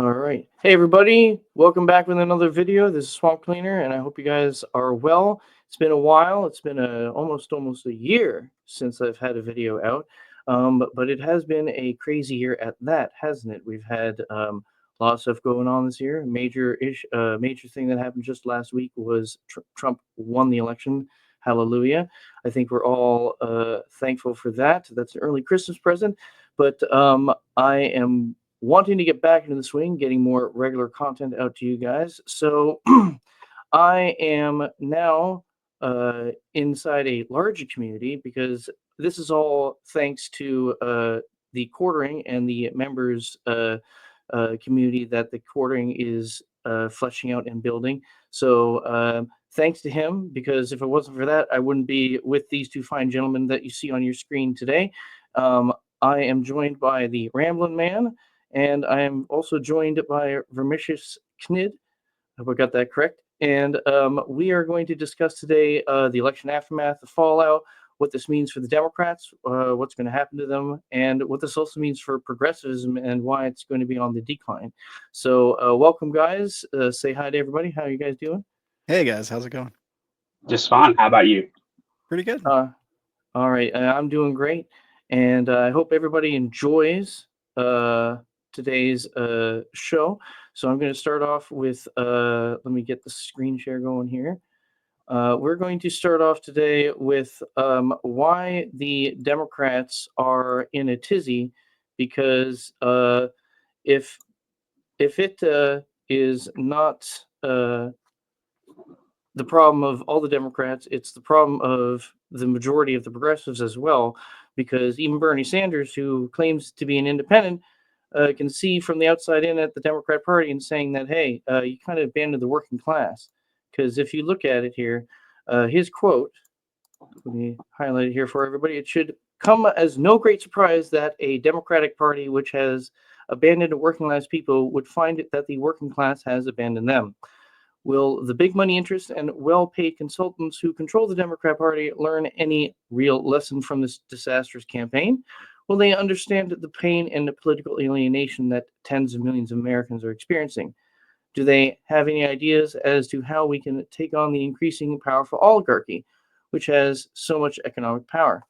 All right. Hey, everybody. Welcome back with another video. This is Swamp Cleaner, and I hope you guys are well. It's been a while. It's been almost a year since I've had a video out, but it has been a crazy year at that, hasn't it? We've had a lot of stuff going on this year. Major thing that happened just last week was Trump won the election. Hallelujah. I think we're all thankful for that. That's an early Christmas present, but I am wanting to get back into the swing, getting more regular content out to you guys. So I am now inside a larger community because this is all thanks to the quartering and the members community that the quartering is fleshing out and building. So thanks to him, because if it wasn't for that, I wouldn't be with these two fine gentlemen that you see on your screen today. I am joined by the Ramblin' Man, and I am also joined by VermiciousKnid. I hope I got that correct. And we are going to discuss today the election aftermath, the fallout, what this means for the Democrats, what's going to happen to them, and what this also means for progressivism and why it's going to be on the decline. So welcome, guys. Say hi to everybody. How are you guys doing? Hey, guys. How's it going? Just fine. How about you? Pretty good. All right. I'm doing great. And I hope everybody enjoys today's show. So I'm going to start off with, let me get the screen share going here. We're going to start off today with why the Democrats are in a tizzy, because if it is not the problem of all the Democrats, it's the problem of the majority of the progressives as well, because even Bernie Sanders, who claims to be an independent, can see from the outside in at the Democrat Party and saying that, hey, you kind of abandoned the working class. Because if you look at it here, his quote, let me highlight it here for everybody. It should come as no great surprise that a Democratic Party which has abandoned the working class people would find it that the working class has abandoned them. Will the big money interests and well-paid consultants who control the Democrat Party learn any real lesson from this disastrous campaign? Will they understand the pain and the political alienation that tens of millions of Americans are experiencing? Do they have any ideas as to how we can take on the increasingly powerful oligarchy, which has so much economic power?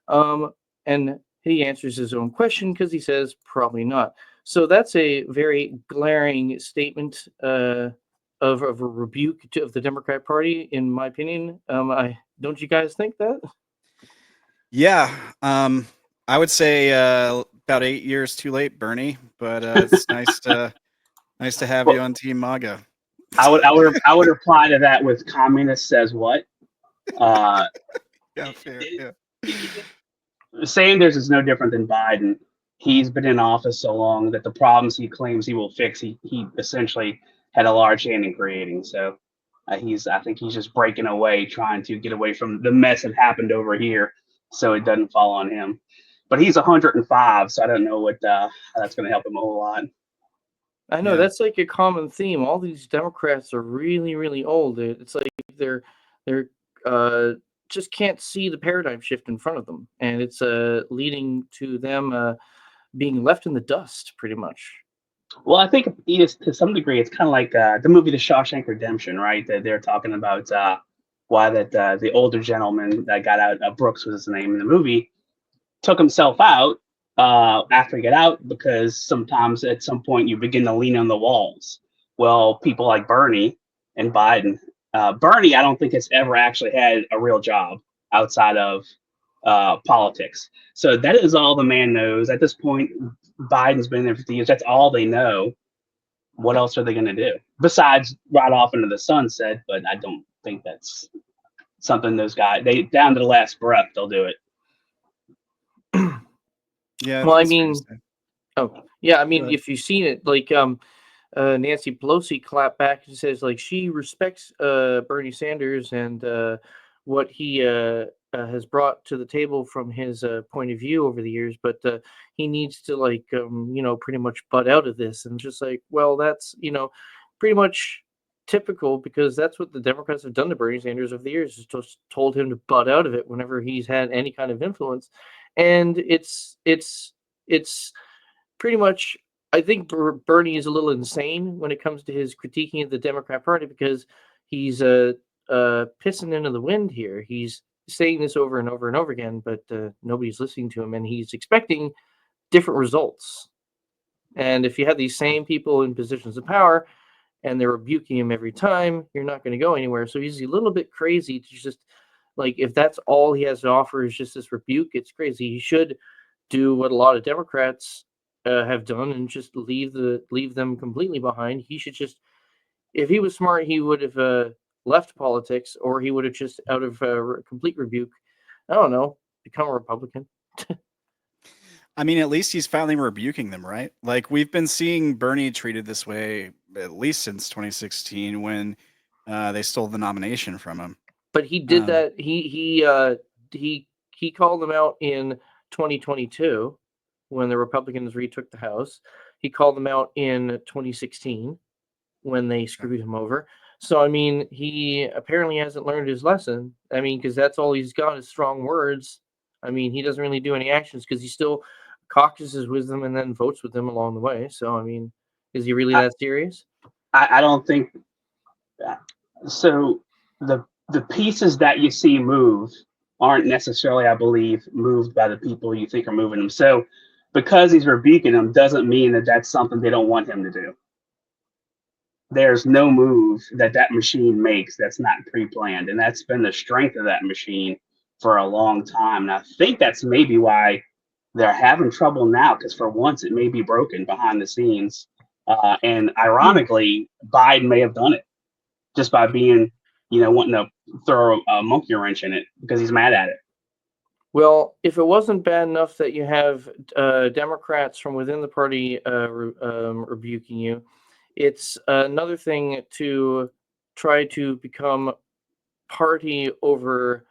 And he answers his own question because he says probably not. So that's a very glaring statement of a rebuke of the Democrat Party, in my opinion. Don't you guys think that? Yeah. I would say about 8 years too late, Bernie. But it's nice to have you on Team MAGA. I would reply to that with communist says what? Yeah, fair. Yeah. Sanders is no different than Biden. He's been in office so long that the problems he claims he will fix, he essentially had a large hand in creating. So I think he's just breaking away, trying to get away from the mess that happened over here, so it doesn't fall on him. But he's 105, so I don't know what how that's going to help him a whole lot. I know that's like a common theme. All these Democrats are really, really old. It's like they're just can't see the paradigm shift in front of them, and it's leading to them being left in the dust, pretty much. Well, I think to some degree, it's kind of like the movie The Shawshank Redemption, right? That they're talking about why that the older gentleman that got out, Brooks was his name in the movie, took himself out after he got out, because sometimes at some point you begin to lean on the walls. Well, people like Bernie and Biden. Bernie, I don't think has ever actually had a real job outside of politics. So that is all the man knows. At this point, Biden's been there 50 years. That's all they know. What else are they going to do besides ride off into the sunset? But I don't think that's something those guys, they down to the last breath, they'll do it. Yeah. Well, I mean, if you've seen it, like Nancy Pelosi clapped back and says like she respects Bernie Sanders and what he has brought to the table from his point of view over the years, but he needs to pretty much butt out of this. And just like, well, that's pretty much typical, because that's what the Democrats have done to Bernie Sanders over the years, is just told him to butt out of it whenever he's had any kind of influence. And it's pretty much I think Bernie is a little insane when it comes to his critiquing of the Democrat Party, because he's pissing into the wind here. He's saying this over and over and over again, but nobody's listening to him, and he's expecting different results. And if you have these same people in positions of power and they're rebuking him every time, you're not going to go anywhere. So he's a little bit crazy to just, like, if that's all he has to offer is just this rebuke, it's crazy. He should do what a lot of Democrats have done and just leave them completely behind. He should just, if he was smart, he would have left politics, or he would have just, out of complete rebuke, I don't know, become a Republican. I mean, at least he's finally rebuking them, right? Like, we've been seeing Bernie treated this way at least since 2016 when they stole the nomination from him. But he did that. He called them out in 2022 when the Republicans retook the House. He called them out in 2016 when they screwed him over. So, I mean, he apparently hasn't learned his lesson. I mean, because that's all he's got is strong words. I mean, he doesn't really do any actions because he still caucuses with them and then votes with them along the way. So, I mean, is he really that serious? I don't think so. The pieces that you see move aren't necessarily, I believe, moved by the people you think are moving them. So because he's rebuking them doesn't mean that that's something they don't want him to do. There's no move that machine makes that's not pre-planned, and that's been the strength of that machine for a long time. And I think that's maybe why they're having trouble now, because for once it may be broken behind the scenes. And ironically, Biden may have done it just by being, wanting to throw a monkey wrench in it because he's mad at it. Well, if it wasn't bad enough that you have Democrats from within the party rebuking you, it's another thing to try to become party over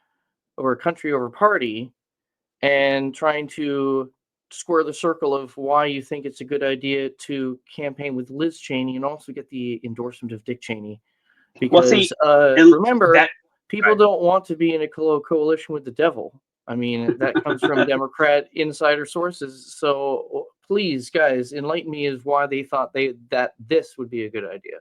country over party, and trying to square the circle of why you think it's a good idea to campaign with Liz Cheney and also get the endorsement of Dick Cheney. Because remember, people don't want to be in a coalition with the devil. I mean, that comes from Democrat insider sources. So please, guys, enlighten me as why they thought that this would be a good idea.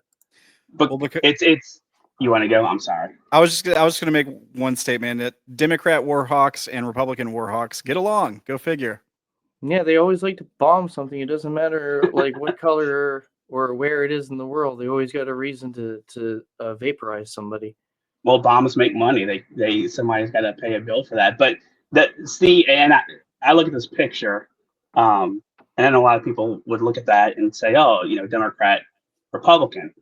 But it's you want to go? I'm sorry. I was going to make one statement that Democrat warhawks and Republican warhawks get along. Go figure. Yeah, they always like to bomb something. It doesn't matter like what color or where it is in the world. They always got a reason to vaporize somebody. Well, bombs make money. They somebody's got to pay a bill for that. But and I look at this picture, and I know a lot of people would look at that and say, oh, Democrat, Republican.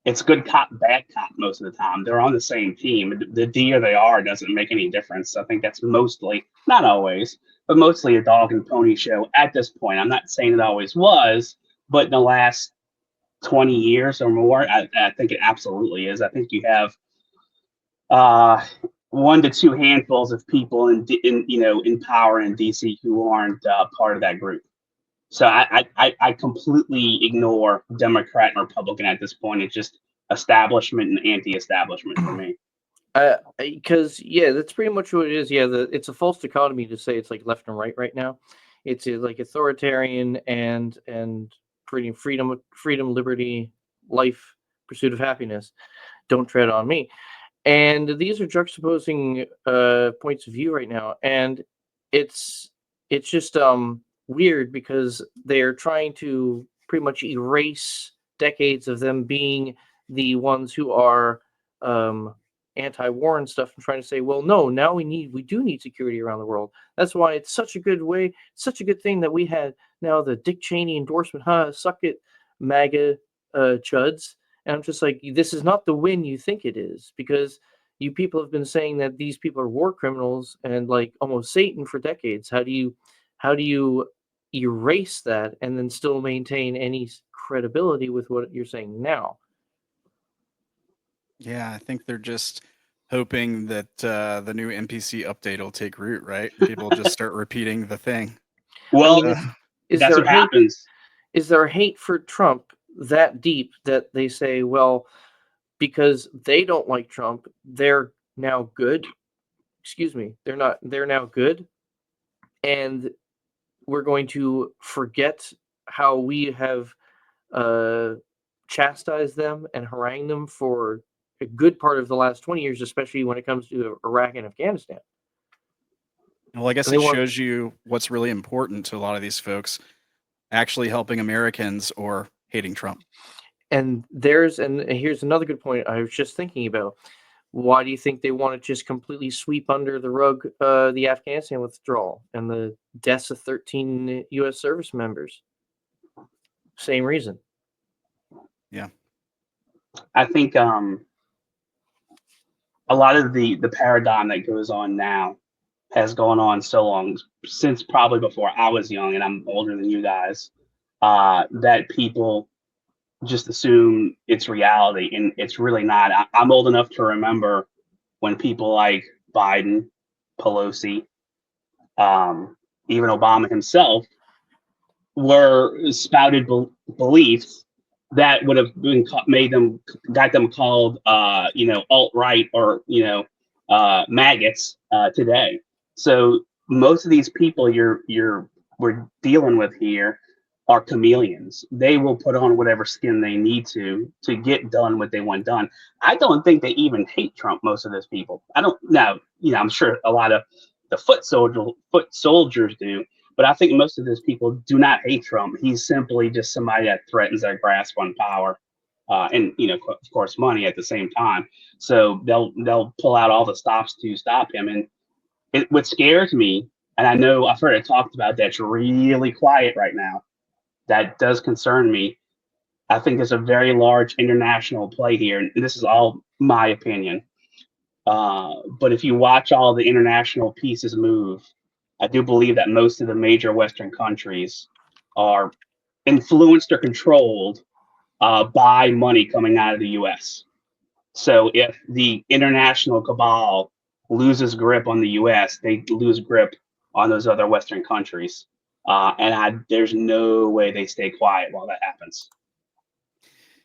It's good cop, bad cop most of the time. They're on the same team. The D or they are doesn't make any difference. I think that's mostly, not always, but mostly a dog and pony show at this point. I'm not saying it always was, but in the last 20 years or more, I think it absolutely is. I think you have 1 to 2 handfuls of people in power in DC who aren't part of that group. So I completely ignore Democrat and Republican at this point. It's just establishment and anti-establishment for me. Because that's pretty much what it is. Yeah, it's a false dichotomy to say it's like left and right now. It's like authoritarian and pretty freedom, liberty, life, pursuit of happiness. Don't tread on me. And these are juxtaposing points of view right now, and it's just weird because they're trying to pretty much erase decades of them being the ones who are anti-war and stuff, and trying to say, well, no, now we do need security around the world. That's why it's such a good thing that we had now the Dick Cheney endorsement. Suck it, MAGA chuds. And I'm just like, this is not the win you think it is, because you people have been saying that these people are war criminals and like almost Satan for decades. How do you erase that and then still maintain any credibility with what you're saying now? Yeah, I think they're just hoping that the new NPC update will take root, right? People just start repeating the thing. Well, that's what happens. Is there hate for Trump that deep that they say, well, because they don't like Trump, they're now good? Excuse me, they're now good, and we're going to forget how we have chastised them and harangued them for a good part of the last 20 years, especially when it comes to Iraq and Afghanistan. Well, I guess And it they want, shows you what's really important to a lot of these folks, actually helping Americans or hating Trump. and here's another good point I was just thinking about. Why do you think they want to just completely sweep under the rug the Afghanistan withdrawal and the deaths of 13 U.S. service members? Same reason. Yeah. I think a lot of the paradigm that goes on now has gone on so long, since probably before I was young, and I'm older than you guys, that people just assume it's reality, and it's really not. I'm old enough to remember when people like Biden, Pelosi, even Obama himself were spouted beliefs that would have been got them called alt right or maggots today. So most of these people we're dealing with here are chameleons. They will put on whatever skin they need to get done what they want done. I don't think they even hate Trump. Most of those people, I don't know. I'm sure a lot of the foot soldiers do, but I think most of those people do not hate Trump. He's simply just somebody that threatens their grasp on power, and of course, money at the same time. So they'll pull out all the stops to stop him. And what scares me, and I know I've heard it talked about, that's really quiet right now, that does concern me. I think there's a very large international play here, and this is all my opinion. But if you watch all the international pieces move, I do believe that most of the major Western countries are influenced or controlled by money coming out of the U.S. So if the international cabal loses grip on the U.S., they lose grip on those other Western countries. There's no way they stay quiet while that happens.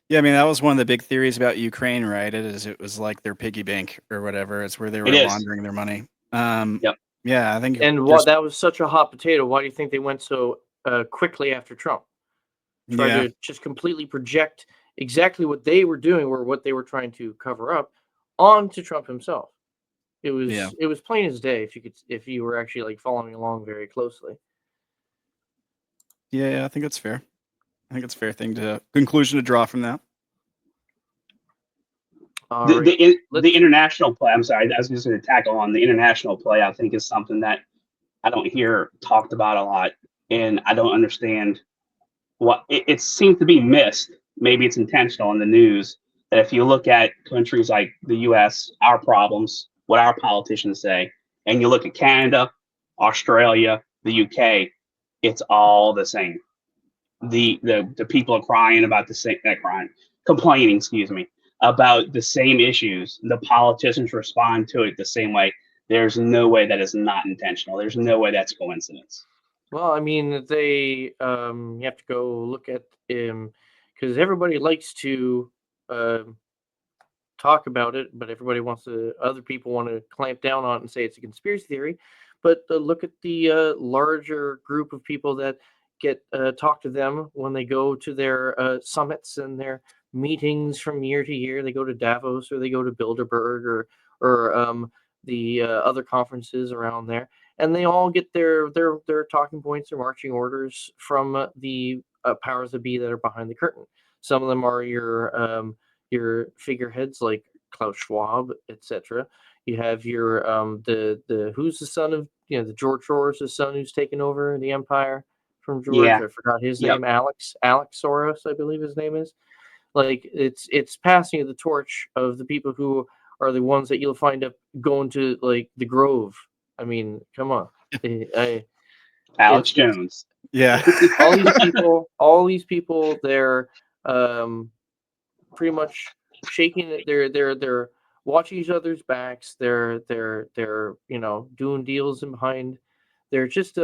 Yeah, I mean, that was one of the big theories about Ukraine, right? It was like their piggy bank or whatever. It's where they were It is. laundering their money. Yep. Yeah, I think And that was such a hot potato. Why do you think they went so quickly after Trump? Tried to just completely project exactly what they were doing or what they were trying to cover up onto Trump himself. It was plain as day if you were actually like following along very closely. Yeah, I think that's fair. I think it's a fair conclusion to draw from that. The international play, I'm sorry, I was just going to tackle on the international play. I think is something that I don't hear talked about a lot, and I don't understand what it seems to be missed. Maybe it's intentional in the news that if you look at countries like the U.S., our problems, what our politicians say, and you look at Canada, Australia, the U.K., it's all the same. The people are crying about the same, complaining, excuse me, about the same issues. The politicians respond to it the same way. There's no way that is not intentional. There's no way that's coincidence. Well, I mean, you have to go look at because everybody likes to talk about it, but other people want to clamp down on it and say it's a conspiracy theory. But look at the larger group of people that get talk to them when they go to their summits and their meetings from year to year. They go to Davos or they go to Bilderberg or the other conferences around there, and they all get their talking points or marching orders from the powers that be that are behind the curtain. Some of them are your figureheads like Klaus Schwab, etc. You have your the who's the son of the George Soros' son who's taken over the empire from George. Yeah. I forgot his Yep. name. Alex Soros, I believe his name is. Like it's passing the torch of the people who are the ones that you'll find up going to like the Grove. I mean, come on. Alex Jones. Yeah. all these people, they're pretty much shaking it. They're watching each other's backs. They're doing deals in behind. They're just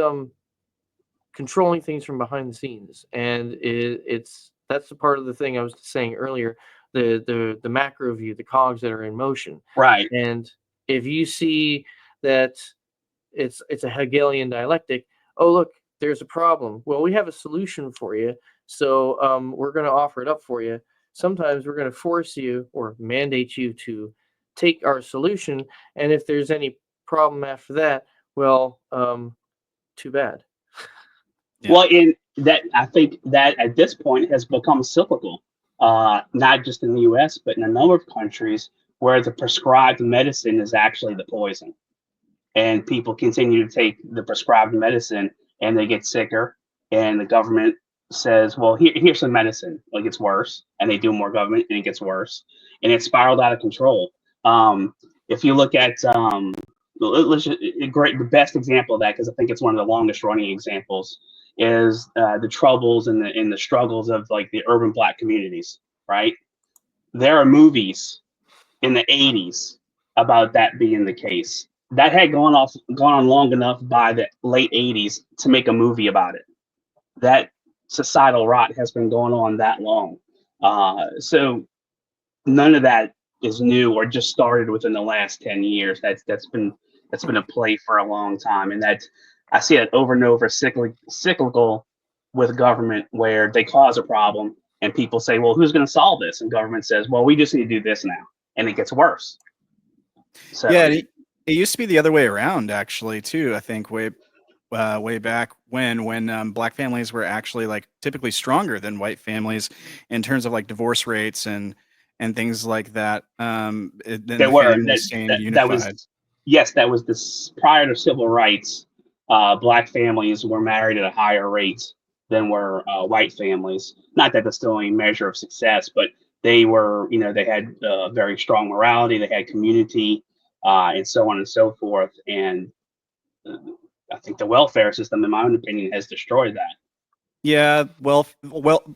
controlling things from behind the scenes, and that's the part of the thing I was saying earlier. The macro view, the cogs that are in motion. Right. And if you see that it's a Hegelian dialectic, oh look, there's a problem. Well, we have a solution for you, so we're going to offer it up for you. Sometimes we're going to force you or mandate you to take our solution, and if there's any problem after that, well, too bad. Yeah. Well, in that, I think that at this point has become cyclical, not just in the U.S. but in a number of countries where the prescribed medicine is actually the poison, and people continue to take the prescribed medicine and they get sicker, and the government says, well, here's some medicine. It gets worse, and they do more government and it gets worse, and it spiraled out of control. If you look at the best example of that, because I think it's one of the longest running examples, is the troubles and the struggles of like the urban Black communities, right? There are movies in the 80s about that being the case. That had gone on long enough by the late 80s to make a movie about it. That societal rot has been going on that long. So none of that is new or just started within the last 10 years. That's been a play for a long time. And that I see it over and over, cyclical with government, where they cause a problem and people say, well, who's going to solve this? And government says, well, we just need to do this now. And it gets worse. So Yeah, it used to be the other way around, actually, too. I think way back when Black families were actually like typically stronger than white families in terms of like divorce rates and things like that. Then there the were families staying that unified. was yes, that was this prior to civil rights. Black families were married at a higher rate than were white families. Not that that's still any measure of success, but they were, they had very strong morality, they had community, and so on and so forth. And I think the welfare system, in my own opinion, has destroyed that. Yeah, well,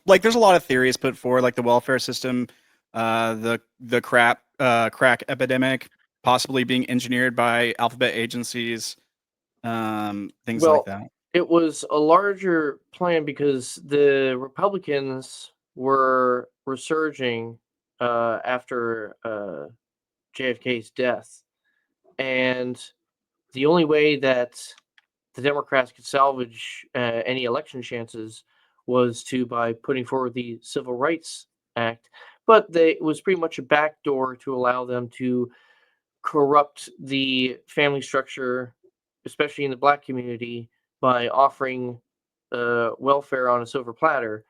like there's a lot of theories put forward, like the welfare system, the crack epidemic, possibly being engineered by alphabet agencies, things like Well, that. it was a larger plan because the Republicans were resurging after JFK's death, and the only way that the Democrats could salvage any election chances was by putting forward the Civil Rights Act. But it was pretty much a backdoor to allow them to corrupt the family structure, especially in the Black community, by offering welfare on a silver platter.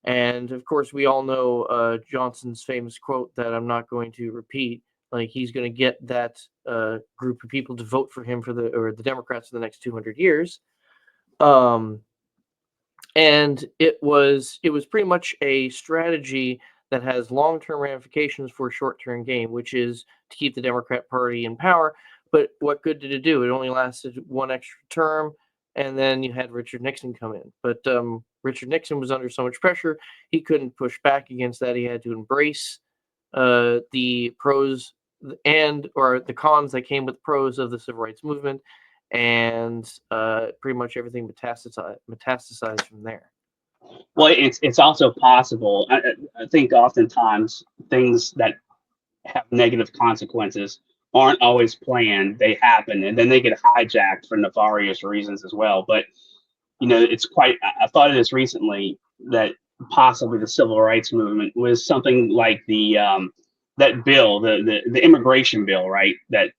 And of course, we all know Johnson's famous quote that I'm not going to repeat. Like, he's going to get that group of people to vote for him for the Democrats for the next 200 years. And it was pretty much a strategy that has long-term ramifications for a short-term gain, which is to keep the Democrat Party in power. But what good did it do? It only lasted one extra term, and then you had Richard Nixon come in. But Richard Nixon was under so much pressure, he couldn't push back against that. He had to embrace the pros or the cons that came with the pros of the civil rights movement, and pretty much everything metastasized from there. Well, it's also possible. I think oftentimes things that have negative consequences aren't always planned. They happen, and then they get hijacked for nefarious reasons as well. But it's quite. I thought of this recently, that possibly the civil rights movement was something like the that bill, the immigration bill, right? That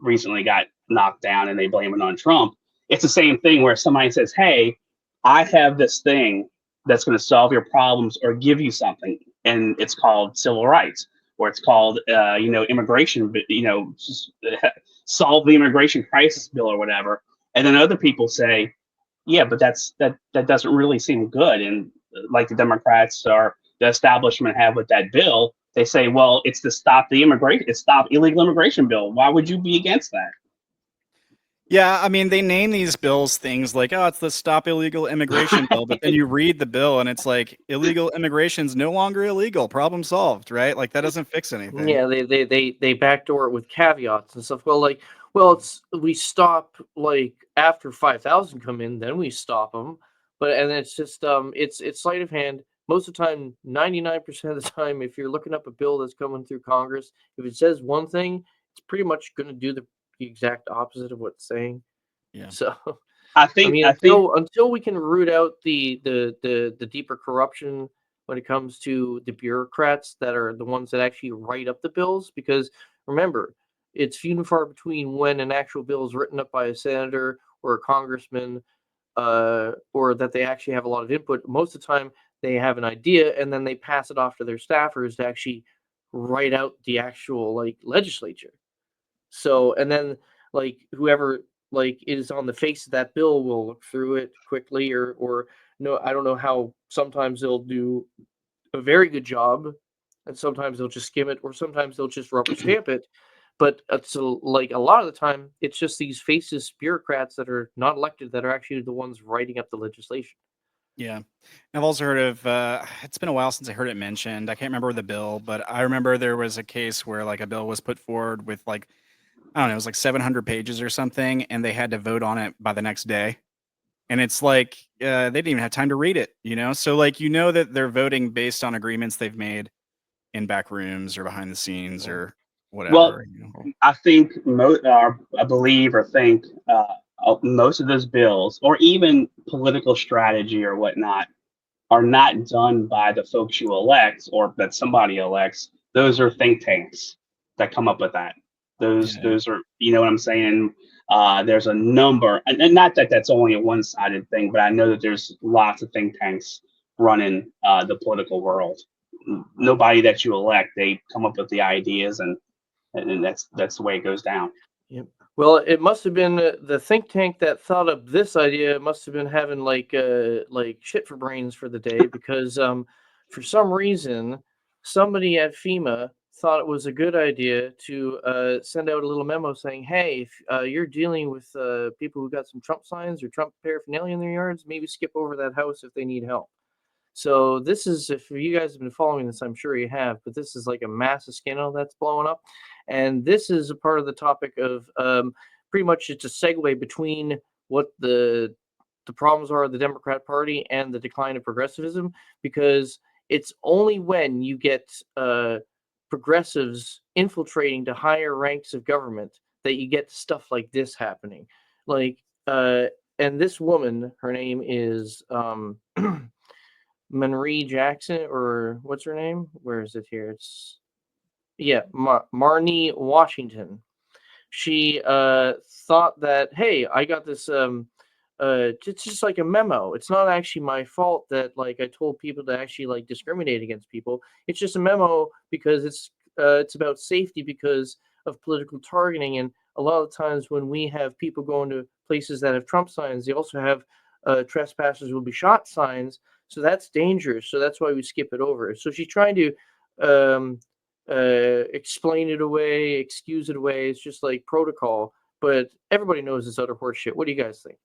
recently got knocked down, and they blame it on Trump. It's the same thing where somebody says, "Hey, I have this thing that's going to solve your problems or give you something," and it's called civil rights, or it's called immigration, just solve the immigration crisis bill or whatever. And then other people say, yeah, but that doesn't really seem good. And like the Democrats or the establishment have with that bill, they say, well, it's to stop stop illegal immigration bill. Why would you be against that? Yeah, I mean, they name these bills things like, oh, it's the Stop Illegal Immigration Bill, but then you read the bill and it's like, illegal immigration is no longer illegal, problem solved, right? Like, that doesn't fix anything. Yeah, they backdoor it with caveats and stuff. Well, we stop like after 5,000 come in, then we stop them. And it's just it's sleight of hand. Most of the time, 99% of the time, if you're looking up a bill that's coming through Congress, if it says one thing, it's pretty much going to do the exact opposite of what it's saying. Yeah. So I I think mean, I think until we can root out the deeper corruption when it comes to the bureaucrats that are the ones that actually write up the bills, because remember, it's few and far between when an actual bill is written up by a senator or a congressman, or that they actually have a lot of input. Most of the time, they have an idea and then they pass it off to their staffers to actually write out the actual like legislature. So, and then like whoever like is on the face of that bill will look through it quickly, or no, I don't know how. Sometimes they'll do a very good job, and sometimes they'll just skim it, or sometimes they'll just rubber stamp it. But it's like a lot of the time, it's just these faceless bureaucrats that are not elected that are actually the ones writing up the legislation. Yeah. I've also heard of it's been a while since I heard it mentioned. I can't remember the bill, but I remember there was a case where like a bill was put forward with like I don't know, it was like 700 pages or something and they had to vote on it by the next day. And it's like they didn't even have time to read it, you know? So like that they're voting based on agreements they've made in back rooms or behind the scenes Yeah. or well, whatever, you know. I think I believe or think most of those bills, or even political strategy or whatnot, are not done by the folks you elect or that somebody elects. Those are think tanks that come up with that. Yeah. Those are, you know what I'm saying? There's a number, and not that that's only a one-sided thing, but I know that there's lots of think tanks running the political world. Nobody that you elect, they come up with the ideas, and that's the way it goes down. Yep. Well, it must have been the think tank that thought up this idea must have been having like shit for brains for the day, because for some reason somebody at FEMA thought it was a good idea to send out a little memo saying, "Hey, if you're dealing with people who got some Trump signs or Trump paraphernalia in their yards, maybe skip over that house if they need help." So this is, if you guys have been following this, I'm sure you have, but this is like a massive scandal that's blowing up, and this is a part of the topic of pretty much it's a segue between what the problems are of the Democrat Party and the decline of progressivism, because it's only when you get progressives infiltrating to higher ranks of government that you get stuff like this happening. Like, and this woman, her name is Manrie Jackson, or what's her name? Where is it here? It's yeah, Marnie Washington. She thought that, hey, I got this it's just like a memo. It's not actually my fault that like I told people to actually like discriminate against people. It's just a memo because it's about safety because of political targeting. And a lot of times when we have people going to places that have Trump signs, they also have trespassers will be shot signs. So that's dangerous. So that's why we skip it over. So she's trying to um, explain it away, excuse it away. It's just like protocol, but everybody knows it's utter horse shit. What do you guys think?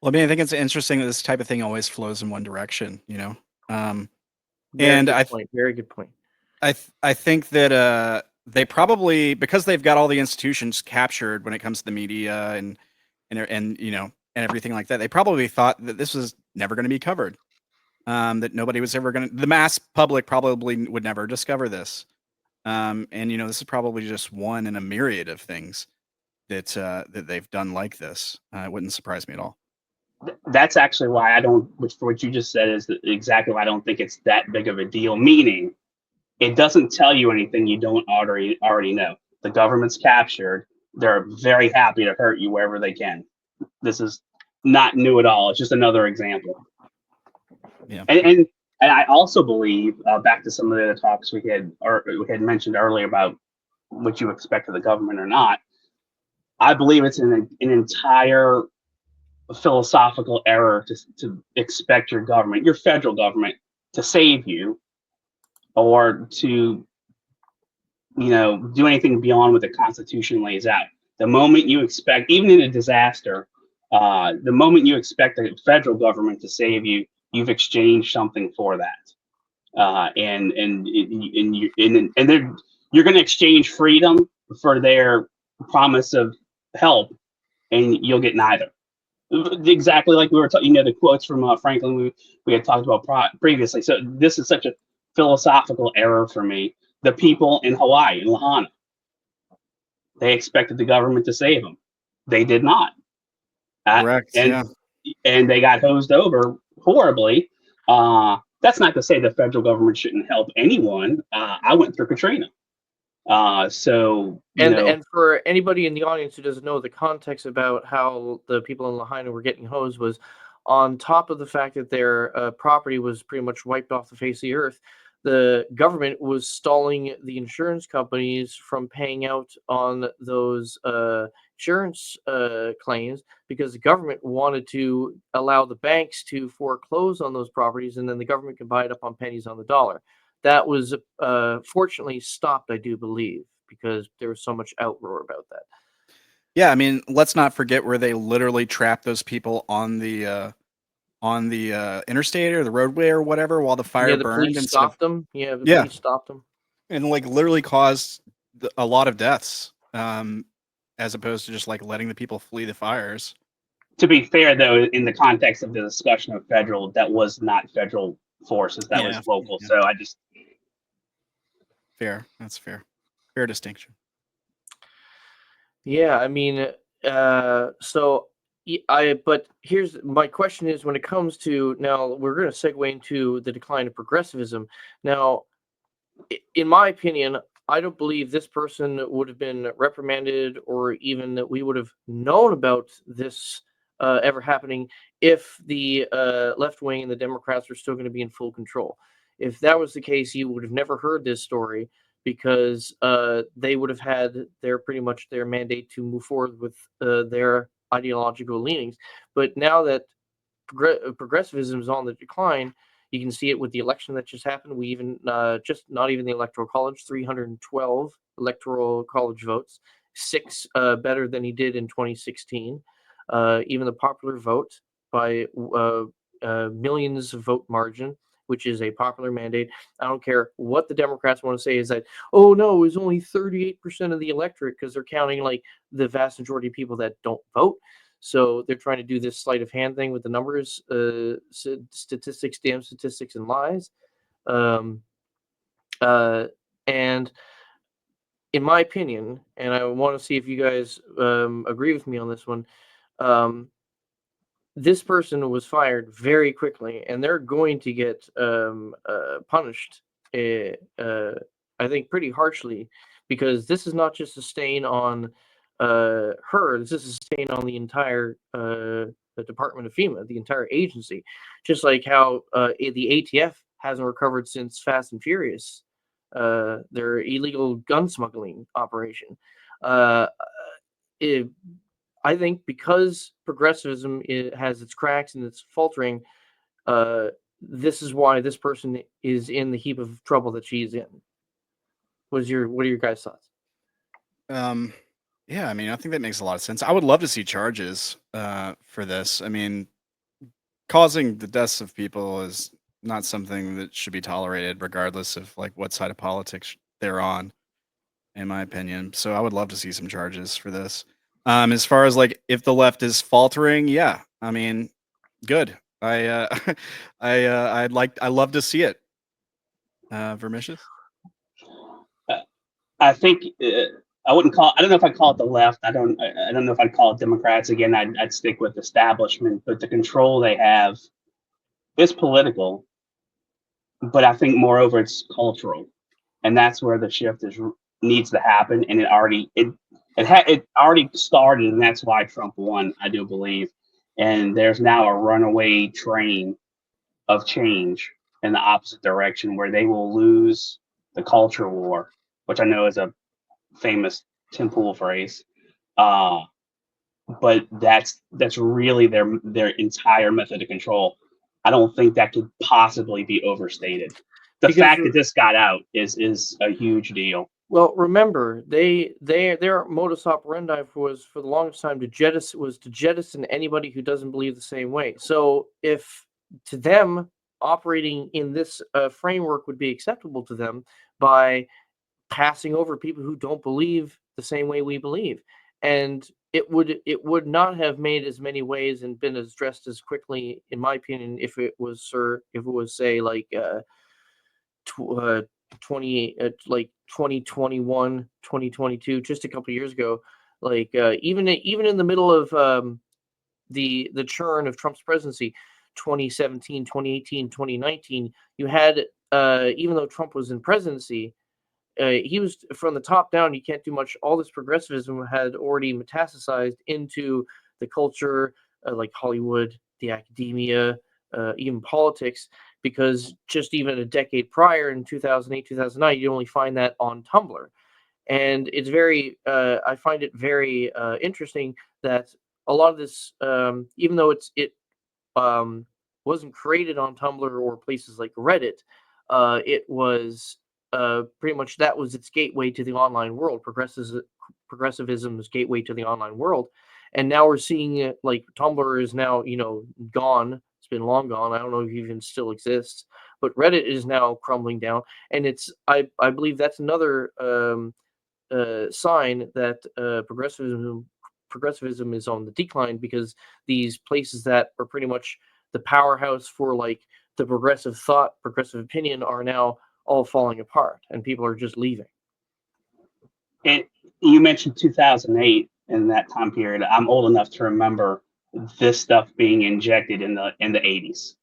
Well, I mean, I think it's interesting that this type of thing always flows in one direction, you know. Um, Very and good point. Very good point. I think that they probably because they've got all the institutions captured when it comes to the media and you know and everything like that. They probably thought that this was never going to be covered. That nobody was ever going to. The mass public probably would never discover this. And you know, this is probably just one in a myriad of things that they've done like this. It wouldn't surprise me at all. That's actually why I don't. Which for what you just said is exactly why I don't think it's that big of a deal. Meaning, it doesn't tell you anything you don't already know. The government's captured. They're very happy to hurt you wherever they can. This is not new at all. It's just another example. Yeah. And I also believe back to some of the other talks we had mentioned earlier about what you expect of the government or not. I believe it's an entire philosophical error to expect your federal government, to save you or to do anything beyond what the Constitution lays out. The moment you expect, even in a disaster, the moment you expect the federal government to save you, you've exchanged something for that, you're going to exchange freedom for their promise of help, and you'll get neither. Exactly like we were talking, the quotes from Franklin we had talked about previously. So this is such a philosophical error for me. The people in Hawaii, in Lahaina, they expected the government to save them. They did not. Correct. And Yeah. and they got hosed over horribly. That's not to say the federal government shouldn't help anyone. I went through Katrina. So And for anybody in the audience who doesn't know the context about how the people in Lahaina were getting hosed was on top of the fact that their property was pretty much wiped off the face of the earth. The government was stalling the insurance companies from paying out on those insurance claims because the government wanted to allow the banks to foreclose on those properties, and then the government could buy it up on pennies on the dollar. That was fortunately stopped, I do believe, because there was so much outroar about that. Yeah, I mean, let's not forget where they literally trapped those people on the interstate or the roadway or whatever while the fire Yeah, the burned police instead of stopped them. Yeah, the yeah, police stopped them. and like literally caused a lot of deaths, as opposed to just like letting the people flee the fires. to be fair, though, in the context of the discussion of federal, that was not federal forces, that Yeah, was local. yeah, So I just fair. That's fair. Fair distinction. Yeah, I mean, but here's my question is when it comes to now, we're going to segue into the decline of progressivism. Now, in my opinion, I don't believe this person would have been reprimanded or even that we would have known about this ever happening if the left wing and the Democrats were still going to be in full control. If that was the case, you would have never heard this story because they would have had pretty much their mandate to move forward with their ideological leanings. But now that progressivism is on the decline. You can see it with the election that just happened. We even just not even the electoral college, 312 electoral college votes, six better than he did in 2016. Even the popular vote by millions of vote margin, which is a popular mandate. I don't care what the Democrats want to say is that, oh no, it was only 38% of the electorate because they're counting like the vast majority of people that don't vote. So they're trying to do this sleight of hand thing with the numbers, statistics, damn statistics, and lies. Um, and in my opinion, and I want to see if you guys agree with me on this one, um, this person was fired very quickly, and they're going to get punished. I think pretty harshly, because this is not just a stain on her. This is a stain on the entire the Department of FEMA, the entire agency. Just like how the ATF hasn't recovered since Fast and Furious, their illegal gun smuggling operation. Uh, it, I think because progressivism has its cracks and its faltering, this is why this person is in the heap of trouble that she's in. What are your guys' thoughts? Um, yeah, I mean, I think that makes a lot of sense. I would love to see charges for this. I mean, causing the deaths of people is not something that should be tolerated, regardless of like what side of politics they're on, in my opinion. So I would love to see some charges for this. As far as like if the left is faltering, yeah, I mean, good. I love to see it. Vermicious. I think I wouldn't call. I don't know if I'd call it the left. I don't. I don't know if I'd call it Democrats. Again, I'd stick with establishment. But the control they have is political. But I think moreover it's cultural, and that's where the shift needs to happen. And it already started, and that's why Trump won. I do believe. And there's now a runaway train of change in the opposite direction where they will lose the culture war, which I know is a famous Tim Pool phrase. Uh, but that's really their entire method of control. I don't think that could possibly be overstated. The Because fact that this got out is a huge deal. well, remember their modus operandi was for the longest time to jettison anybody who doesn't believe the same way. So if to them operating in this framework would be acceptable to them by passing over people who don't believe the same way we believe, and it would not have made as many ways and been addressed as quickly, in my opinion, if it was say like 20 like 2021, 2022, just a couple years ago, like even in the middle of the churn of Trump's presidency, 2017, 2018, 2019, you had even though Trump was in presidency, he was from the top down. You can't do much. All this progressivism had already metastasized into the culture, like Hollywood, the academia, even politics. Because just even a decade prior, in 2008, 2009, you only find that on Tumblr, and it's very. I find it very interesting that a lot of this, even though it um, wasn't created on Tumblr or places like Reddit. It was pretty much that was its gateway to the online world. Progressivism's gateway to the online world, and now we're seeing it like Tumblr is now gone. It's been long gone. I don't know if it even still exists, but Reddit is now crumbling down, and it's I believe that's another sign that progressivism is on the decline, because these places that are pretty much the powerhouse for like the progressive thought, progressive opinion, are now all falling apart, and people are just leaving. And you mentioned 2008 in that time period. I'm old enough to remember this stuff being injected in the 80s.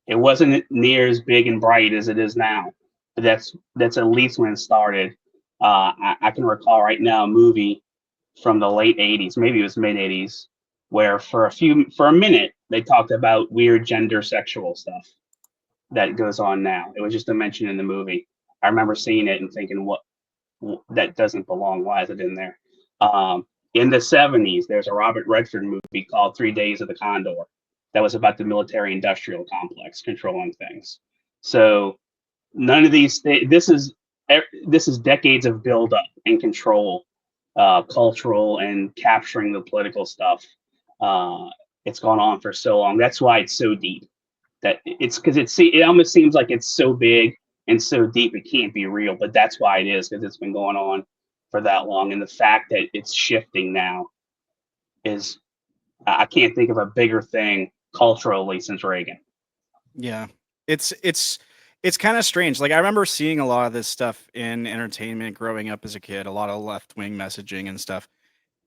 It wasn't near as big and bright as it is now, but that's at least when it started. I can recall right now a movie from the late 80s, maybe it was mid 80s, where for a minute they talked about weird gender sexual stuff that goes on now. It was just a mention in the movie. I remember seeing it and thinking, what that doesn't belong. Why is it in there? In the 70s, there's a Robert Redford movie called 3 Days of the Condor that was about the military industrial complex controlling things. So none of these things, this is decades of buildup and control, cultural and capturing the political stuff. It's gone on for so long. That's why it's so deep. That it's because it almost seems like it's so big and so deep it can't be real, but that's why it is, because it's been going on for that long. And the fact that it's shifting now is, I can't think of a bigger thing culturally since Reagan. Yeah. It's kind of strange. Like I remember seeing a lot of this stuff in entertainment growing up as a kid, a lot of left-wing messaging and stuff.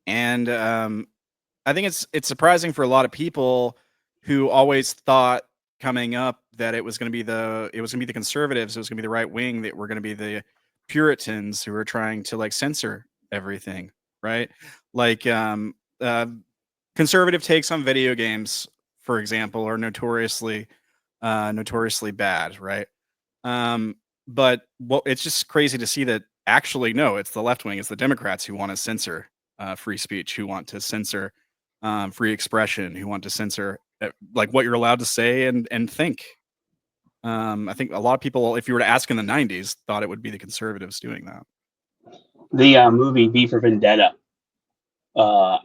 And I think it's surprising for a lot of people who always thought coming up that it was going to be the conservatives, it was going to be the right wing, that were going to be the Puritans who were trying to like censor everything, right? Like conservative takes on video games, for example, are notoriously bad, right? Um, but it's just crazy to see that actually no, it's the left wing, it's the Democrats who want to censor free speech, who want to censor free expression, who want to censor like what you're allowed to say and think. I think a lot of people, if you were to ask in the 90s, thought it would be the conservatives doing that. The movie V for Vendetta. I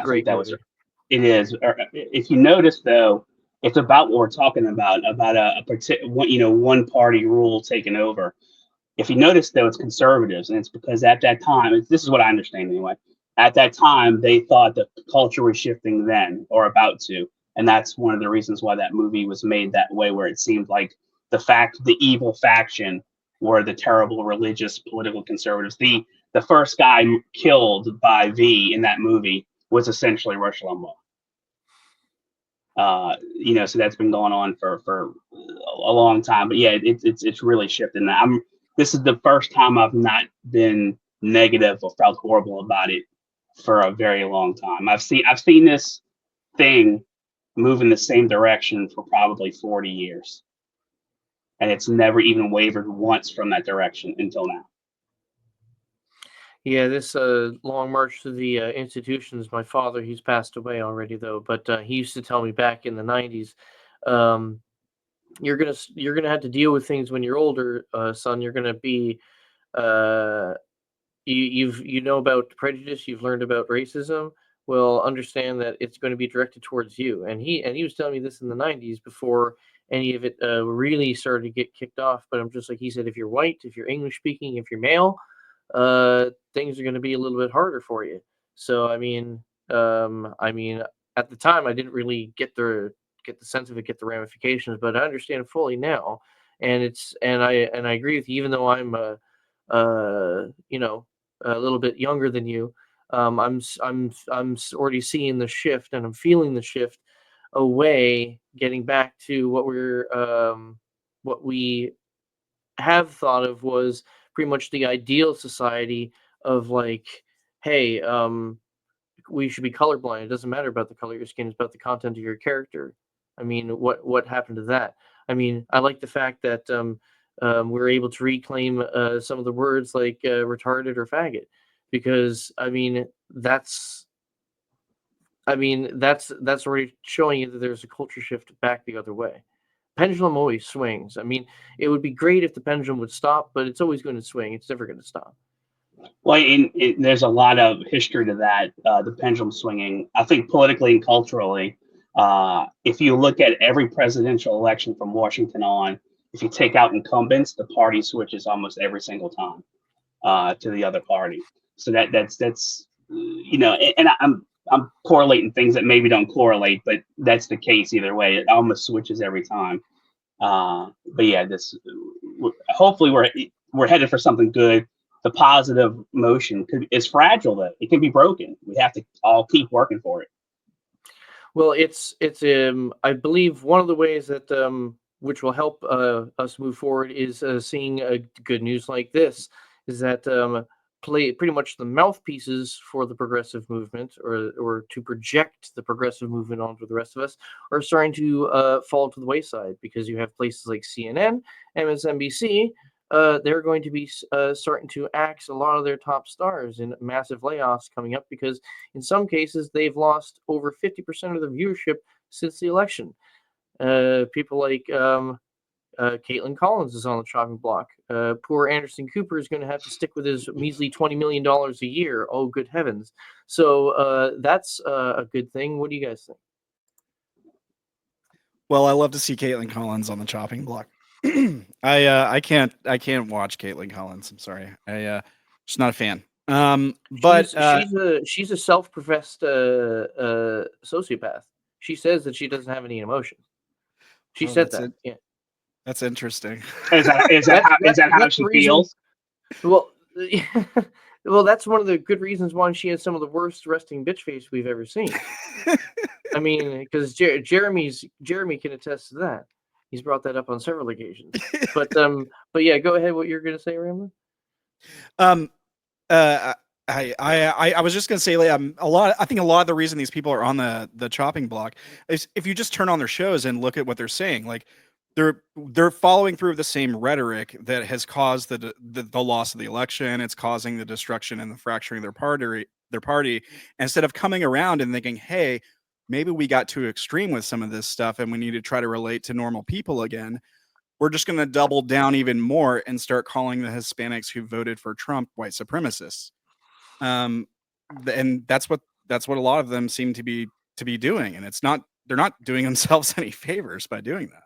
Great think that was movie. it is. If you notice though, it's about what we're talking about a particular one party rule taking over. If you notice though, it's conservatives, and it's because at that time, this is what I understand anyway. At that time, they thought that the culture was shifting then or about to, and that's one of the reasons why that movie was made that way, where it seemed like the evil faction were the terrible religious political conservatives. The first guy killed by V in that movie was essentially Rush Limbaugh. So that's been going on for a long time. But yeah, it's really shifted. And this is the first time I've not been negative or felt horrible about it for a very long time. I've seen this thing move in the same direction for probably 40 years. And it's never even wavered once from that direction until now. Yeah, this long march to the institutions. My father, he's passed away already though, but he used to tell me back in the 90s, um, you're gonna have to deal with things when you're older, son. You're gonna be uh, you know about prejudice. You've learned about racism. Well, understand that it's going to be directed towards you. And he was telling me this in the 90s before any of it really started to get kicked off. But I'm just like he said, if you're white, if you're English speaking, if you're male, things are going to be a little bit harder for you. So I mean, at the time, I didn't really get the sense of it, get the ramifications, but I understand fully now. And I agree with you, even though I'm you know a little bit younger than you. I'm already seeing the shift, and I'm feeling the shift away, getting back to what we have thought of was pretty much the ideal society of like, hey, we should be colorblind. It doesn't matter about the color of your skin; it's about the content of your character. I mean, what happened to that? I mean, I like the fact that we're able to reclaim some of the words like retarded or faggot, because that's already showing you that there's a culture shift back the other way. Pendulum always swings. I mean, it would be great if the pendulum would stop, but it's always going to swing. It's never going to stop. Well, there's a lot of history to that, the pendulum swinging. I think politically and culturally, if you look at every presidential election from Washington on, if you take out incumbents, the party switches almost every single time to the other party. So that's and I'm correlating things that maybe don't correlate, but that's the case either way. It almost switches every time. But yeah, hopefully we're headed for something good. The positive motion is fragile, though. It can be broken. We have to all keep working for it. Well, it's I believe one of the ways that which will help us move forward is seeing good news like this, is that play pretty much the mouthpieces for the progressive movement, or to project the progressive movement onto the rest of us, are starting to fall to the wayside, because you have places like CNN, MSNBC. They're going to be starting to axe a lot of their top stars in massive layoffs coming up, because in some cases they've lost over 50% of the viewership since the election. People like Caitlin Collins is on the chopping block. Poor Anderson Cooper is going to have to stick with his measly $20 million a year. Oh, good heavens. So that's a good thing. What do you guys think? Well, I love to see Caitlin Collins on the chopping block. I can't watch Caitlin Collins. I'm sorry. Just not a fan. But she's a self-professed sociopath. She says that she doesn't have any emotion. She said that. Yeah. That's interesting. Is that how she feels? Well, well, that's one of the good reasons why she has some of the worst resting bitch face we've ever seen. I mean, because Jeremy can attest to that. He's brought that up on several occasions. But yeah, go ahead. What you're gonna say, Ramblin'? I was just gonna say, like, I think a lot of the reason these people are on the chopping block is if you just turn on their shows and look at what they're saying, like they're following through the same rhetoric that has caused the loss of the election. It's causing the destruction and the fracturing of their party, instead of coming around and thinking, hey, maybe we got too extreme with some of this stuff and we need to try to relate to normal people again. We're just going to double down even more and start calling the Hispanics who voted for Trump white supremacists. And that's what a lot of them seem to be doing. And they're not doing themselves any favors by doing that.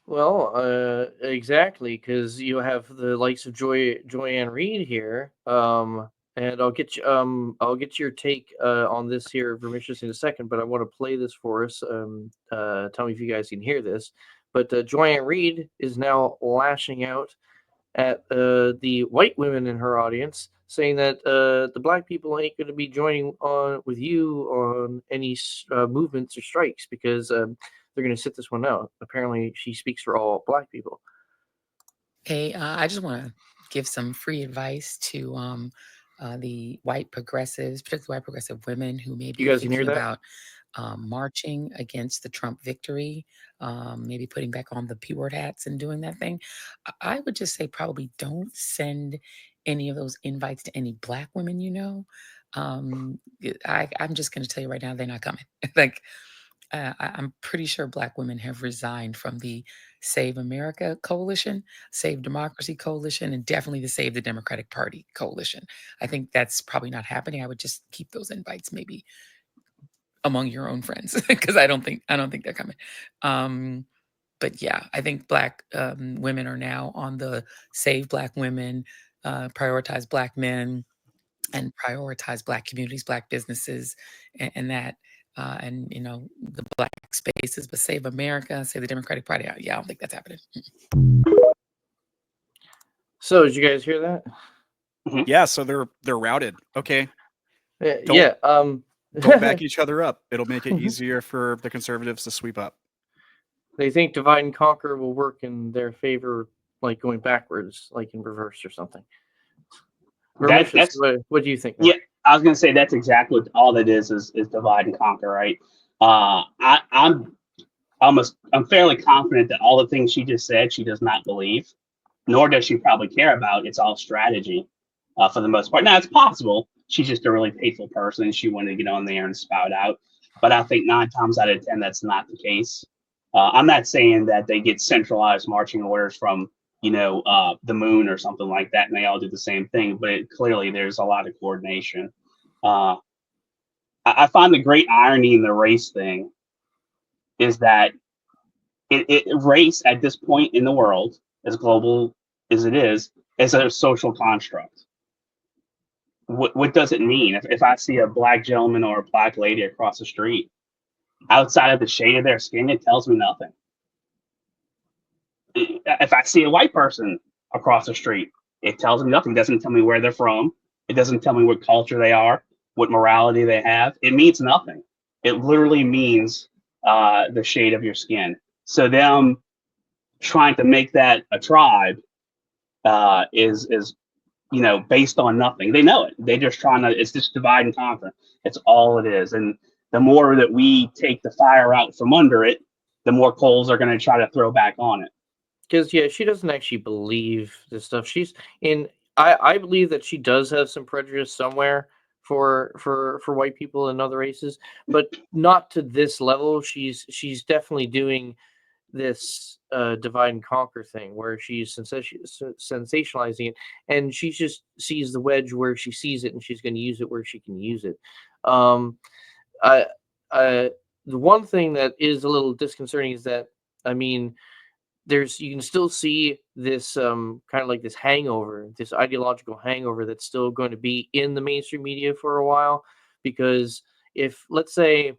Well, exactly, because you have the likes of Joyanne Reed here, and I'll get your take on this here, Vermicious, in a second. But I want to play this for us. Tell me if you guys can hear this. But Joyanne Reed is now lashing out at the white women in her audience, saying that the black people ain't going to be joining on with you on any movements or strikes, because they're going to sit this one out. Apparently, she speaks for all black people. Hey, I just want to give some free advice to the white progressives, particularly white progressive women who may be You guys can hear thinking that? about marching against the Trump victory, maybe putting back on the P-word hats and doing that thing. I would just say probably don't send any of those invites to any black women you know. I'm just going to tell you right now, they're not coming. Like, I'm pretty sure black women have resigned from the Save America Coalition, Save Democracy Coalition, and definitely the Save the Democratic Party Coalition. I think that's probably not happening. I would just keep those invites maybe among your own friends, because I don't think they're coming. But yeah, I think black women are now on the Save Black Women, Prioritize Black Men, and prioritize black communities, black businesses, and that. And the black spaces, but Save America, Save the Democratic Party. Yeah, I don't think that's happening. So, did you guys hear that? Yeah, so they're routed. Okay. Don't- Yeah. Don't back each other up. It'll make it easier for the conservatives to sweep up. They think divide and conquer will work in their favor, like going backwards, like in reverse or something. Vermicious, what do you think, Mark? Yeah, I was gonna say that's exactly what all that is divide and conquer, right? I'm fairly confident that all the things she just said she does not believe, nor does she probably care about. It's all strategy, for the most part. Now it's possible she's just a really hateful person and she wanted to get on there and spout out, but I think 9 times out of 10 that's not the case. I'm not saying that they get centralized marching orders from the moon or something like that, and they all do the same thing. But clearly, there's a lot of coordination. I find the great irony in the race thing is that race at this point in the world, as global as it is a social construct. What does it mean if I see a black gentleman or a black lady across the street, outside of the shade of their skin, it tells me nothing. If I see a white person across the street, it tells me nothing. It doesn't tell me where they're from. It doesn't tell me what culture they are, what morality they have. It means nothing. It literally means the shade of your skin. So them trying to make that a tribe is based on nothing. They know it. They're just trying to. It's just divide and conquer. It's all it is. And the more that we take the fire out from under it, the more coals are going to try to throw back on it. Because she doesn't actually believe this stuff. She's in. I believe that she does have some prejudice somewhere for white people and other races, but not to this level. She's definitely doing this divide and conquer thing where she's sensationalizing it, and she just sees the wedge where she sees it, and she's going to use it where she can use it. I, the one thing that is a little disconcerting is that, I mean, you can still see this kind of like this hangover, this ideological hangover that's still going to be in the mainstream media for a while. Because if let's say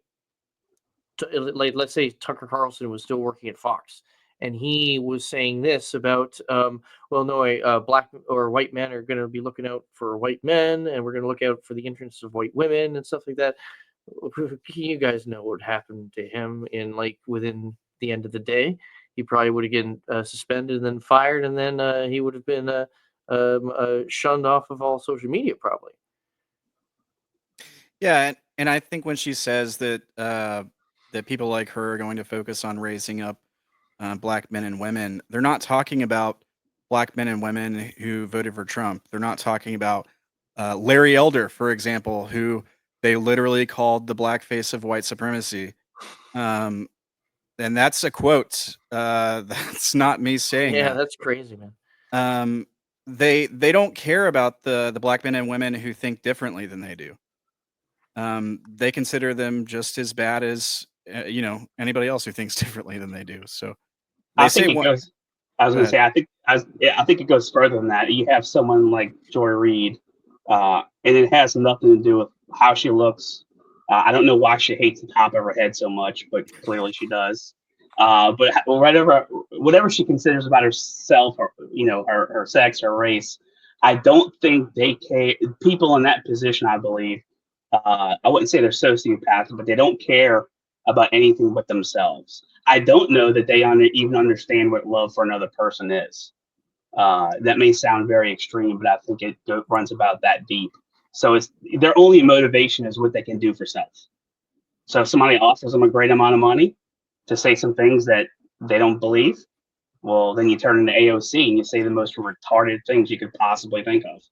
Tucker Carlson was still working at Fox and he was saying this about well, no, black or white men are going to be looking out for white men, and we're going to look out for the interests of white women and stuff like that. You guys know what happened to him within the end of the day. He probably would have gotten suspended and then fired, and then he would have been shunned off of all social media, probably. Yeah, and I think when she says that that people like her are going to focus on raising up black men and women, they're not talking about black men and women who voted for Trump. They're not talking about Larry Elder, for example, who they literally called the blackface of white supremacy. Um, and that's a quote. That's not me saying Yeah, that. that's crazy, man. They don't care about the black men and women who think differently than they do. They consider them just as bad as anybody else who thinks differently than they do. So they I say think it one. goes. I was Go going to ahead. say, I think it goes further than that. You have someone like Joy Reid, and it has nothing to do with how she looks. I don't know why she hates the top of her head so much, but clearly she does. But whatever she considers about herself, or her sex, her race, I don't think they care. People in that position, I believe, I wouldn't say they're sociopaths, but they don't care about anything but themselves. I don't know that they even understand what love for another person is. That may sound very extreme, but I think it runs about that deep. So it's their only motivation is what they can do for self. So if somebody offers them a great amount of money to say some things that they don't believe, well, then you turn into AOC and you say the most retarded things you could possibly think of.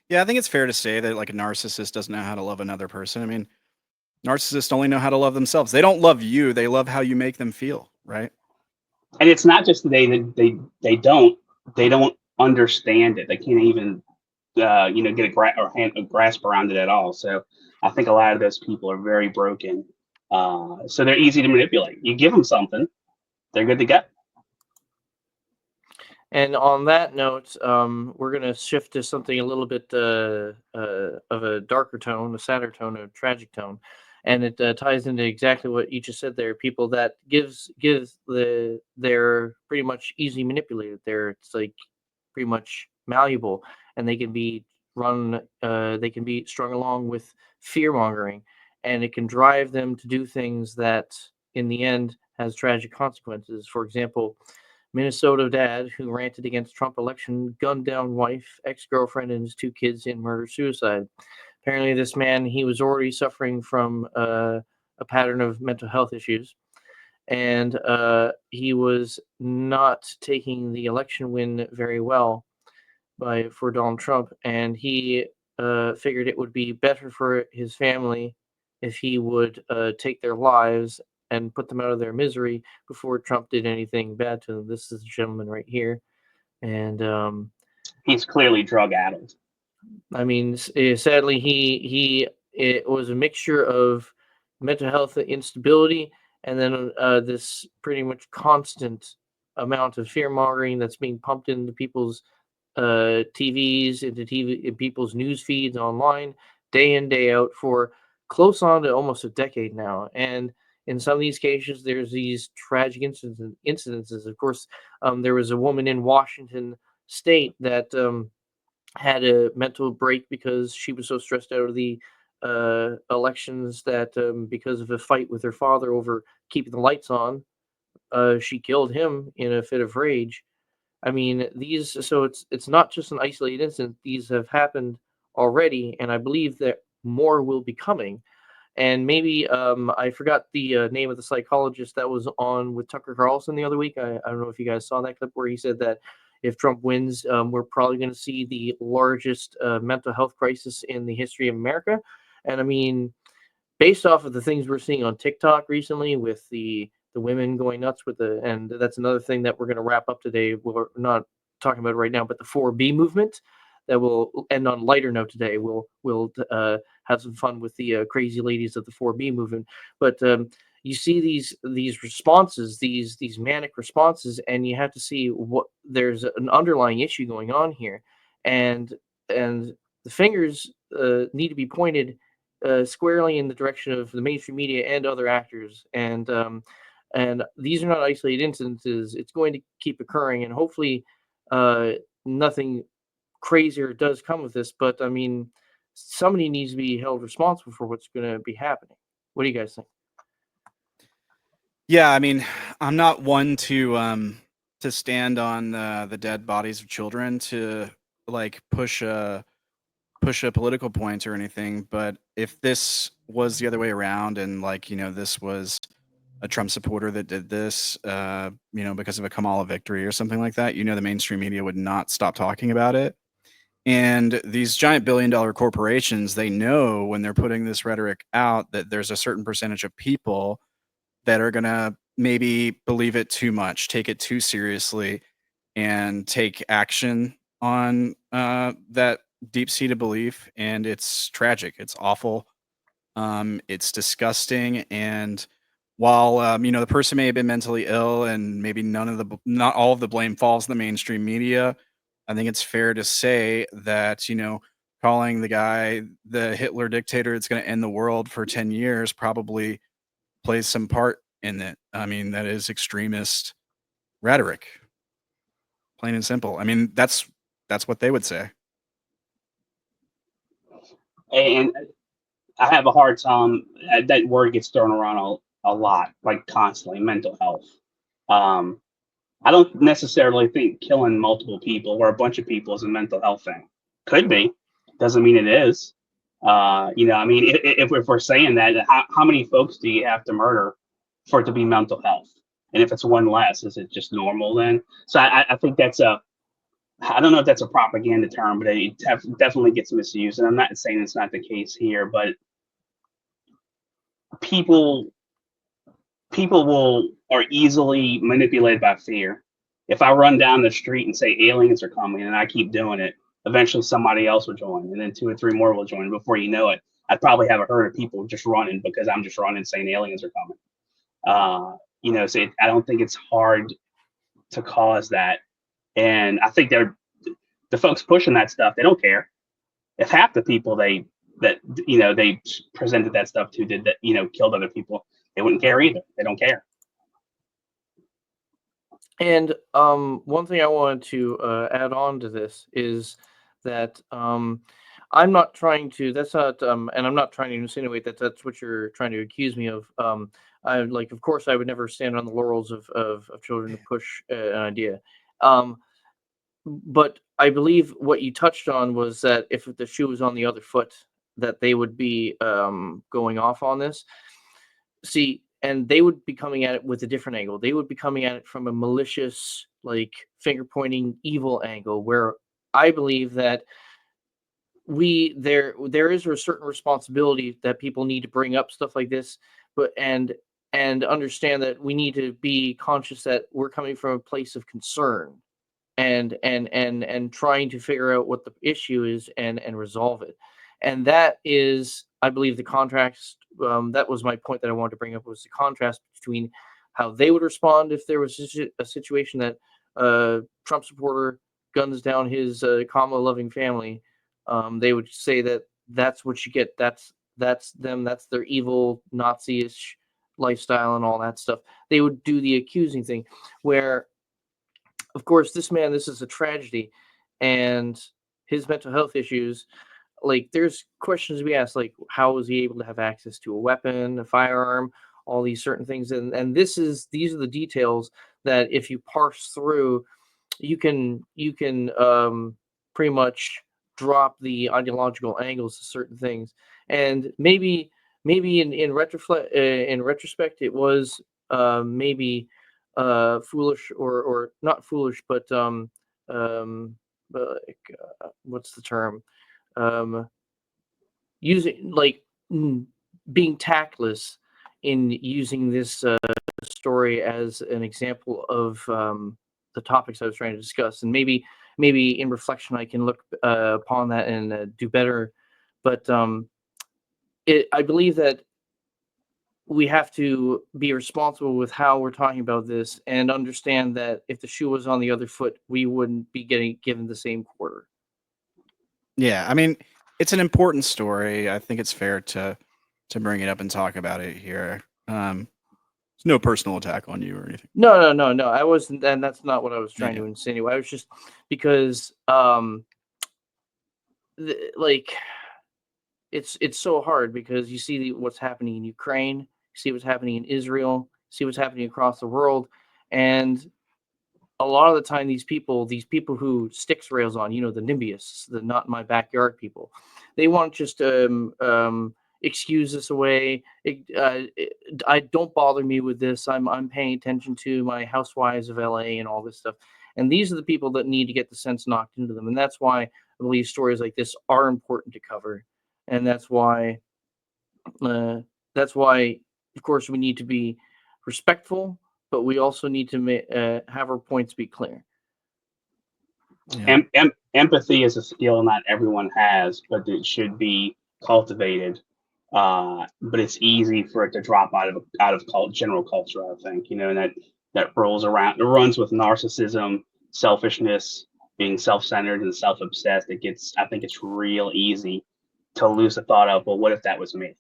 Yeah, I think it's fair to say that like a narcissist doesn't know how to love another person. I mean, narcissists only know how to love themselves. They don't love you. They love how you make them feel, right? And it's not just they don't understand it. They can't even get a grasp around it at all. So I think a lot of those people are very broken. So they're easy to manipulate. You give them something, they're good to go. And on that note, we're going to shift to something a little bit of a darker tone, a sadder tone, a tragic tone. And it ties into exactly what you just said there. People that they're pretty much easy manipulated. It's like pretty much malleable, and they can be they can be strung along with fear mongering, and it can drive them to do things that in the end has tragic consequences. For example, Minnesota dad who ranted against Trump election gunned down wife, ex-girlfriend, and his 2 kids in murder-suicide. Apparently, this man, he was already suffering from a pattern of mental health issues, and he was not taking the election win very well for Donald Trump, and he figured it would be better for his family if he would take their lives and put them out of their misery before Trump did anything bad to them. This is the gentleman right here, and He's clearly drug addled. I mean, sadly, it was a mixture of mental health instability and then this pretty much constant amount of fear mongering that's being pumped into people's TVs, into in people's news feeds online, day in day out for close on to almost a decade now. And in some of these cases, there's these tragic incidences. Of course, there was a woman in Washington State that had a mental break because she was so stressed out of the elections that because of a fight with her father over keeping the lights on, she killed him in a fit of rage. I mean, it's not just an isolated incident. These have happened already, and I believe that more will be coming. And maybe I forgot the name of the psychologist that was on with Tucker Carlson the other week. I don't know if you guys saw that clip where he said that if Trump wins, we're probably going to see the largest mental health crisis in the history of America. And I mean, based off of the things we're seeing on TikTok recently with the women going nuts with and that's another thing that we're going to wrap up today. We're not talking about it right now, but the 4B movement that will end on a lighter note today. We'll have some fun with the crazy ladies of the 4B movement. But you see these responses, these manic responses, and you have to see what there's an underlying issue going on here, and the fingers need to be pointed squarely in the direction of the mainstream media and other actors. And these are not isolated instances. It's going to keep occurring, and hopefully, nothing crazier does come of this. But I mean, somebody needs to be held responsible for what's going to be happening. What do you guys think? Yeah, I mean, I'm not one to stand on the dead bodies of children to like push a political point or anything, but if this was the other way around and like, this was a Trump supporter that did this, because of a Kamala victory or something like that, the mainstream media would not stop talking about it. And these giant billion-dollar corporations, they know when they're putting this rhetoric out that there's a certain percentage of people that are gonna maybe believe it too much, take it too seriously, and take action on that deep-seated belief. And it's tragic. It's awful. It's disgusting. And while the person may have been mentally ill, and maybe not all of the blame falls on the mainstream media, I think it's fair to say that calling the guy the Hitler dictator that's going to end the world for 10 years probably plays some part in it. I mean, that is extremist rhetoric, plain and simple. I mean, that's what they would say. And I have a hard time. That word gets thrown around a lot, like constantly. Mental health. I don't necessarily think killing multiple people or a bunch of people is a mental health thing. Could be, doesn't mean it is. I mean, if we're saying that, how many folks do you have to murder for it to be mental health? And if it's one less, is it just normal then? So I think I don't know if that's a propaganda term, but it definitely gets misused. And I'm not saying it's not the case here, but people are easily manipulated by fear. If I run down the street and say aliens are coming and I keep doing it, eventually somebody else will join, and then 2 or 3 more will join. Before you know it, I'd probably have a herd of people just running because I'm just running saying aliens are coming. So I don't think it's hard to cause that. And I think the folks pushing that stuff, they don't care. If half the people they presented that stuff to did that, killed other people, they wouldn't care either. They don't care. And one thing I wanted to add on to this is that I'm not trying to. That's not. And I'm not trying to insinuate that that's what you're trying to accuse me of. I like, of course, I would never stand on the laurels of children to push an idea. Um, but I believe what you touched on was that if the shoe was on the other foot, that they would be going off on this. See, and they would be coming at it with a different angle. They would be coming at it from a malicious, like finger pointing, evil angle, where I believe that there is a certain responsibility that people need to bring up stuff like this, but and understand that we need to be conscious that we're coming from a place of concern and trying to figure out what the issue is and resolve it. And that is, I believe, the contrast. That was my point that I wanted to bring up, was the contrast between how they would respond if there was a situation that Trump supporter guns down his Kamala loving family. They would say that that's what you get. That's them. That's their evil Nazi-ish lifestyle and all that stuff. They would do the accusing thing, where of course, this is a tragedy, and his mental health issues. Like, there's questions we ask, like, how was he able to have access to a weapon, a firearm, all these certain things, and these are the details that if you parse through, you can pretty much drop the ideological angles to certain things, and maybe in retrospect it was maybe foolish or not foolish, um like, what's the term, um using like mm, being tactless in using this story as an example of the topics I was trying to discuss, and maybe in reflection I can look upon that and do better. But I believe that we have to be responsible with how we're talking about this and understand that if the shoe was on the other foot, we wouldn't be getting given the same quarter. Yeah, I mean, it's an important story. I think it's fair to bring it up and talk about it here. It's no personal attack on you or anything. No. I wasn't, and that's not what I was trying Yeah. to insinuate. I was just because like it's so hard because you see what's happening in Ukraine, you see what's happening in Israel, see what's happening across the world, and a lot of the time these people who sticks rails on, the NIMBYists, the not in my backyard people, they want to just excuse this away. I don't bother me with this. I'm paying attention to my housewives of LA and all this stuff. And these are the people that need to get the sense knocked into them. And that's why I believe stories like this are important to cover. And uh, that's why, of course, we need to be respectful, but we also need to have our points be clear. Yeah. Empathy is a skill not everyone has, but it should be cultivated. But it's easy for it to drop out of general culture, I think. And that runs with narcissism, selfishness, being self-centered and self-obsessed. I think it's real easy to lose the thought of, well, what if that was me?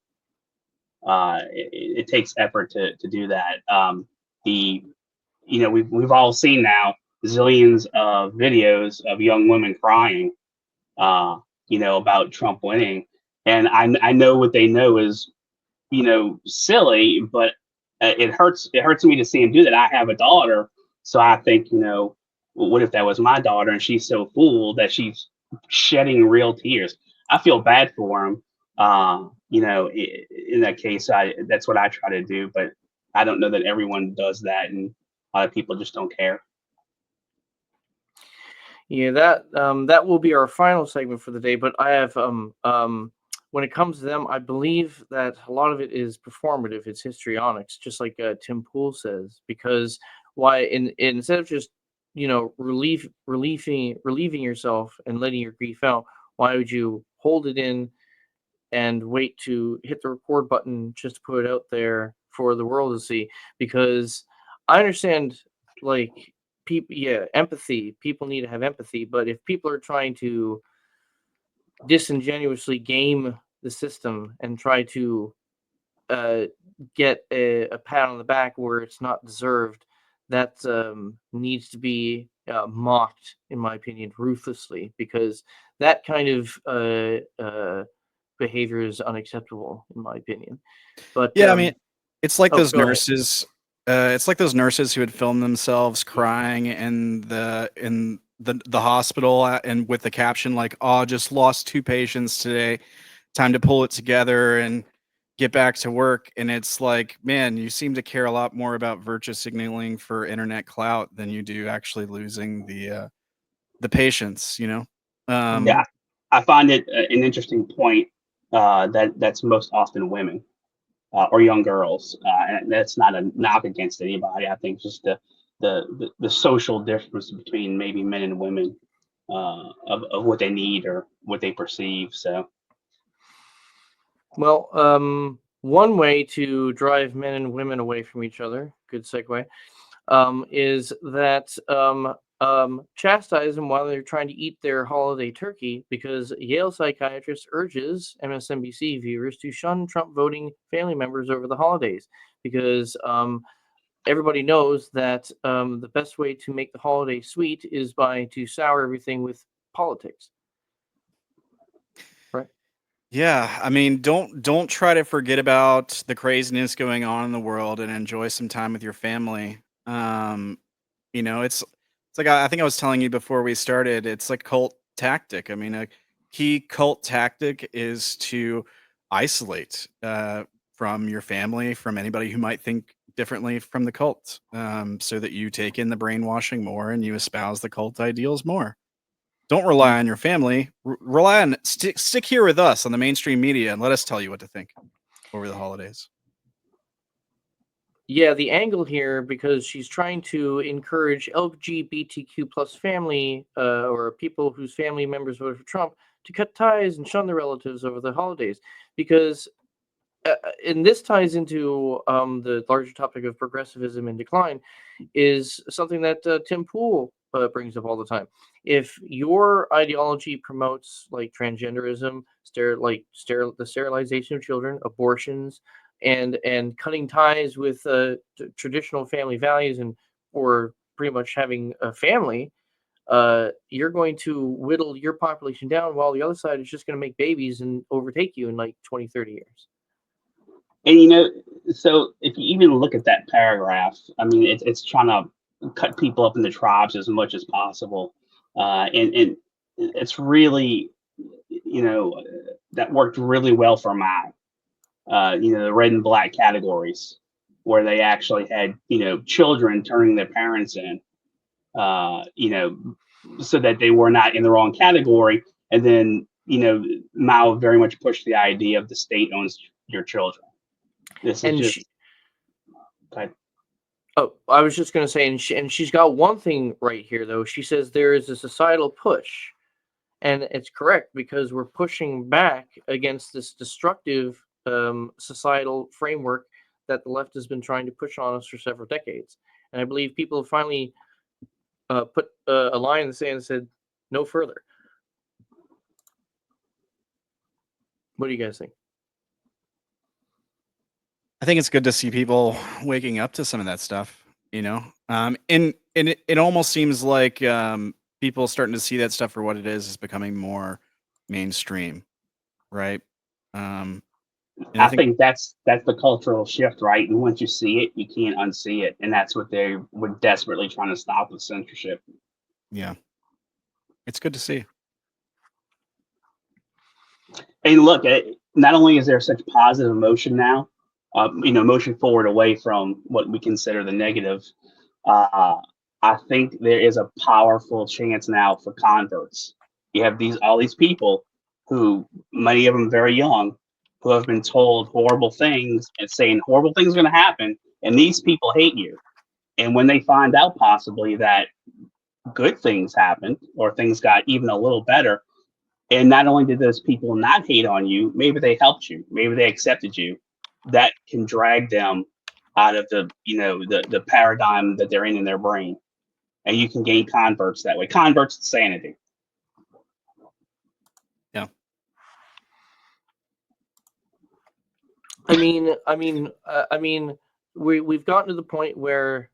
It takes effort to do that. We've all seen now zillions of videos of young women crying, about Trump winning, and I know what they know is, silly, but it hurts. It hurts me to see him do that. I have a daughter, so I think, what if that was my daughter and she's so fooled that she's shedding real tears? I feel bad for him. In that case, that's what I try to do, but I don't know that everyone does that, and a lot of people just don't care. Yeah, that will be our final segment for the day. But I have when it comes to them, I believe that a lot of it is performative. It's histrionics, just like Tim Pool says. Because why, instead of just relieving yourself and letting your grief out, why would you hold it in and wait to hit the record button just to put it out there for the world to see? Because I understand, like, people, yeah, empathy. People need to have empathy, but if people are trying to disingenuously game the system and try to uh, get a pat on the back where it's not deserved, that needs to be mocked, in my opinion, ruthlessly, because that kind of behavior is unacceptable, in my opinion. But Yeah, I mean, it's like oh, those go ahead. nurses. It's like those nurses who had filmed themselves crying in the hospital and with the caption like, "Oh, just lost 2 patients today. Time to pull it together and get back to work." And it's like, man, you seem to care a lot more about virtue signaling for internet clout than you do actually losing the patients. You know. Yeah, I find it an interesting point that's most often women or young girls, and that's not a knock against anybody. I think just the social difference between maybe men and women of what they need or what they perceive. So Well, one way to drive men and women away from each other, good segue, is that chastise them while they're trying to eat their holiday turkey, because Yale psychiatrist urges MSNBC viewers to shun Trump voting family members over the holidays, because everybody knows that the best way to make the holiday sweet is to sour everything with politics, right? Yeah, I mean, don't try to forget about the craziness going on in the world and enjoy some time with your family. It's like I think I was telling you before we started. It's like cult tactic. I mean, a key cult tactic is to isolate from your family, from anybody who might think differently from the cult, so that you take in the brainwashing more and you espouse the cult ideals more. Don't rely on your family. Rely on stick here with us on the mainstream media and let us tell you what to think over the holidays. Yeah, the angle here, because she's trying to encourage LGBTQ plus family, or people whose family members voted for Trump, to cut ties and shun their relatives over the holidays, because and this ties into the larger topic of progressivism and decline, is something that Tim Pool brings up all the time. If your ideology promotes like transgenderism, the sterilization of children, abortions, and cutting ties with traditional family values, and or pretty much having a family, you're going to whittle your population down, while the other side is just going to make babies and overtake you in like 20, 30 years. and so if you even look at that paragraph, I mean, it's trying to cut people up into tribes as much as possible, and it's really that worked really well for mine. The red and black categories, where they actually had children turning their parents in, so that they were not in the wrong category. And then Mao very much pushed the idea of the state owns your children. This is And just like, oh, I was just going to say, and she's got one thing right here, though. She says there is a societal push, and it's correct, because we're pushing back against this destructive societal framework that the left has been trying to push on us for several decades. And I believe people have finally put a line in the sand and said, no further. What do you guys think? I think it's good to see people waking up to some of that stuff, and it almost seems like people starting to see that stuff for what it is becoming more mainstream, right? And I I think, think that's the cultural shift, right? And once you see it, you can't unsee it, and that's what they were desperately trying to stop with censorship. yeah, it's good to see. And look, not only is there such positive emotion now, motion forward away from what we consider the negative. Uh, I think there is a powerful chance now for converts. You have all these people who, many of them very young, who have been told horrible things and saying horrible things are going to happen, and these people hate you. And when they find out possibly that good things happened or things got even a little better, and not only did those people not hate on you, maybe they helped you, maybe they accepted you, that can drag them out of the paradigm that they're in their brain. And you can gain converts that way. Converts to sanity. Yeah. I mean, we've gotten to the point where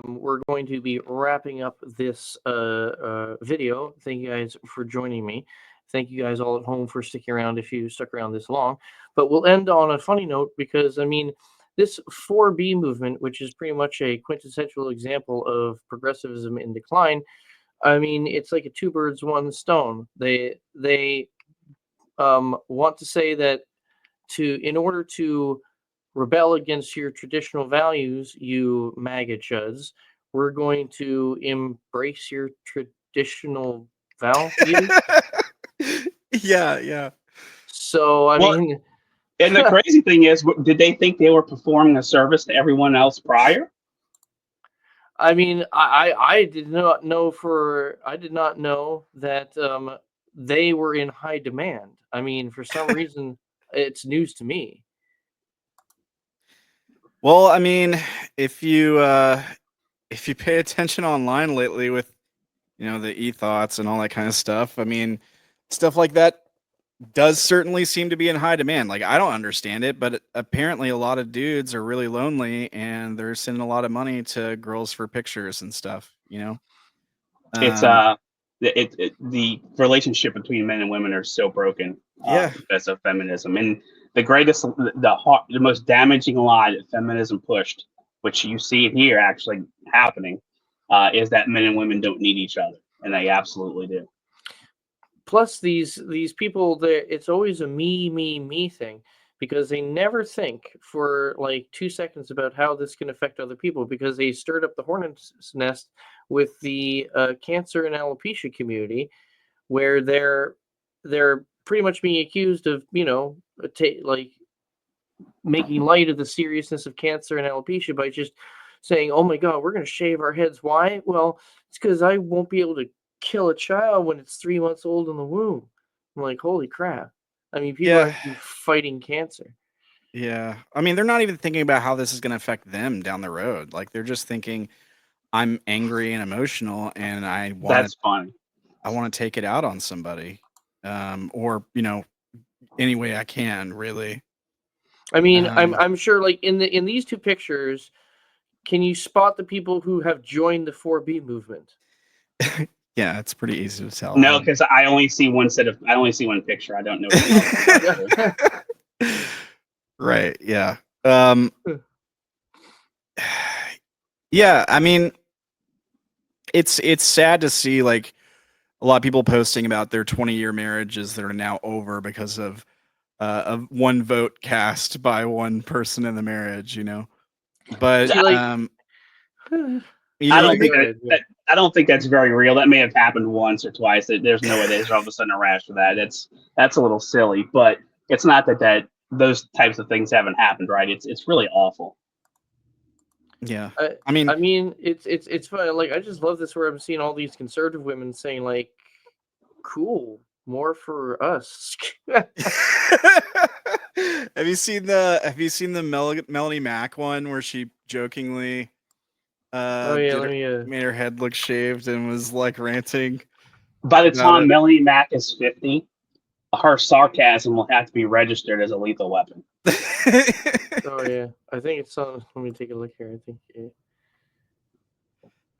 we're going to be wrapping up this video. Thank you guys for joining me. Thank you guys all at home for sticking around if you stuck around this long. But we'll end on a funny note because, I mean, this 4B movement, which is pretty much a quintessential example of progressivism in decline, I mean, it's like a two birds, one stone. They want to say that in order to rebel against your traditional values, you MAGA chuds, we're going to embrace your traditional values. Yeah. So, I Well, mean, and the crazy thing is, did they think they were performing a service to everyone else prior? I mean, I did not know that they were in high demand. I mean, for some reason, it's news to me. Well, I mean, if you pay attention online lately with the e-thoughts and all that kind of stuff, I mean, stuff like that does certainly seem to be in high demand. Like, I don't understand it, but apparently a lot of dudes are really lonely and they're sending a lot of money to girls for pictures and stuff, It's Um, the relationship between men and women are so broken Yeah. because of feminism. And the most damaging lie that feminism pushed, which you see it here actually happening, is that men and women don't need each other, and they absolutely do. Plus, these people, it's always a me thing because they never think for like 2 seconds about how this can affect other people because they stirred up the hornet's nest with the cancer and alopecia community, where they're pretty much being accused of like making light of the seriousness of cancer and alopecia by just saying, "Oh my God, we're going to shave our heads." Why? Well, it's because I won't be able to kill a child when it's 3 months old in the womb. I'm like, holy crap! I mean, people are Yeah. actually fighting cancer. Yeah. I mean, they're not even thinking about how this is going to affect them down the road. Like, they're just thinking, I'm angry and emotional and That's funny. I want to take it out on somebody. Or, any way I can, really. I mean, Um, I'm sure like in these two pictures, can you spot the people who have joined the 4B movement? yeah, it's pretty easy to tell. No, because I only see one picture. I don't know what else. Right. Yeah. Yeah. I mean, it's sad to see like a lot of people posting about their 20-year marriages that are now over because of one vote cast by one person in the marriage. But See, like, I don't think go ahead, yeah. I don't think that's very real. That may have happened once or twice. There's no way there's all of a sudden a rash for that. That's a little silly, but it's not that those types of things haven't happened, right? It's really awful. Yeah. I mean, it's fun. Like, I just love this where I'm seeing all these conservative women saying like, "Cool, more for us." Have you seen the Melanie Mack one where she jokingly Oh yeah, let me. made her head look shaved and was like ranting By the about time it? Melanie Mack is 50, her sarcasm will have to be registered as a lethal weapon. Oh yeah, I think it's on. Let me take a look here. I think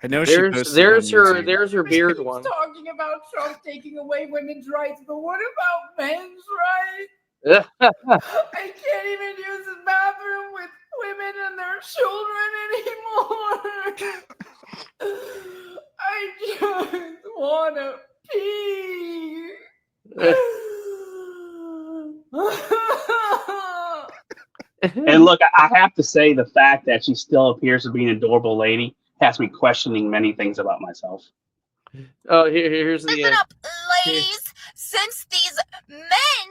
I know she posted it on YouTube. there's her beard one. Talking about Trump taking away women's rights, but what about men's rights? I can't even use the bathroom with women and their children anymore. I just wanna pee. And look, I have to say the fact that she still appears to be an adorable lady has me questioning many things about myself. Oh, here's the. Listen up, ladies. Since these men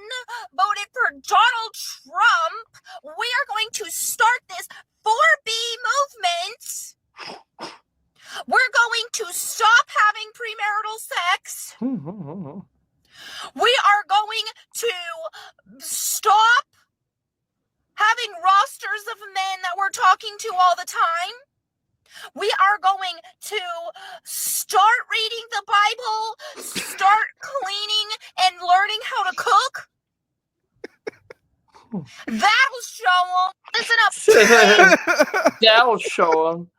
voted for Donald Trump, we are going to start this 4B movement. We're going to stop having premarital sex. We are going to stop having rosters of men that we're talking to all the time. We are going to start reading the Bible, start cleaning and learning how to cook. That'll show them. Listen up. That'll show them.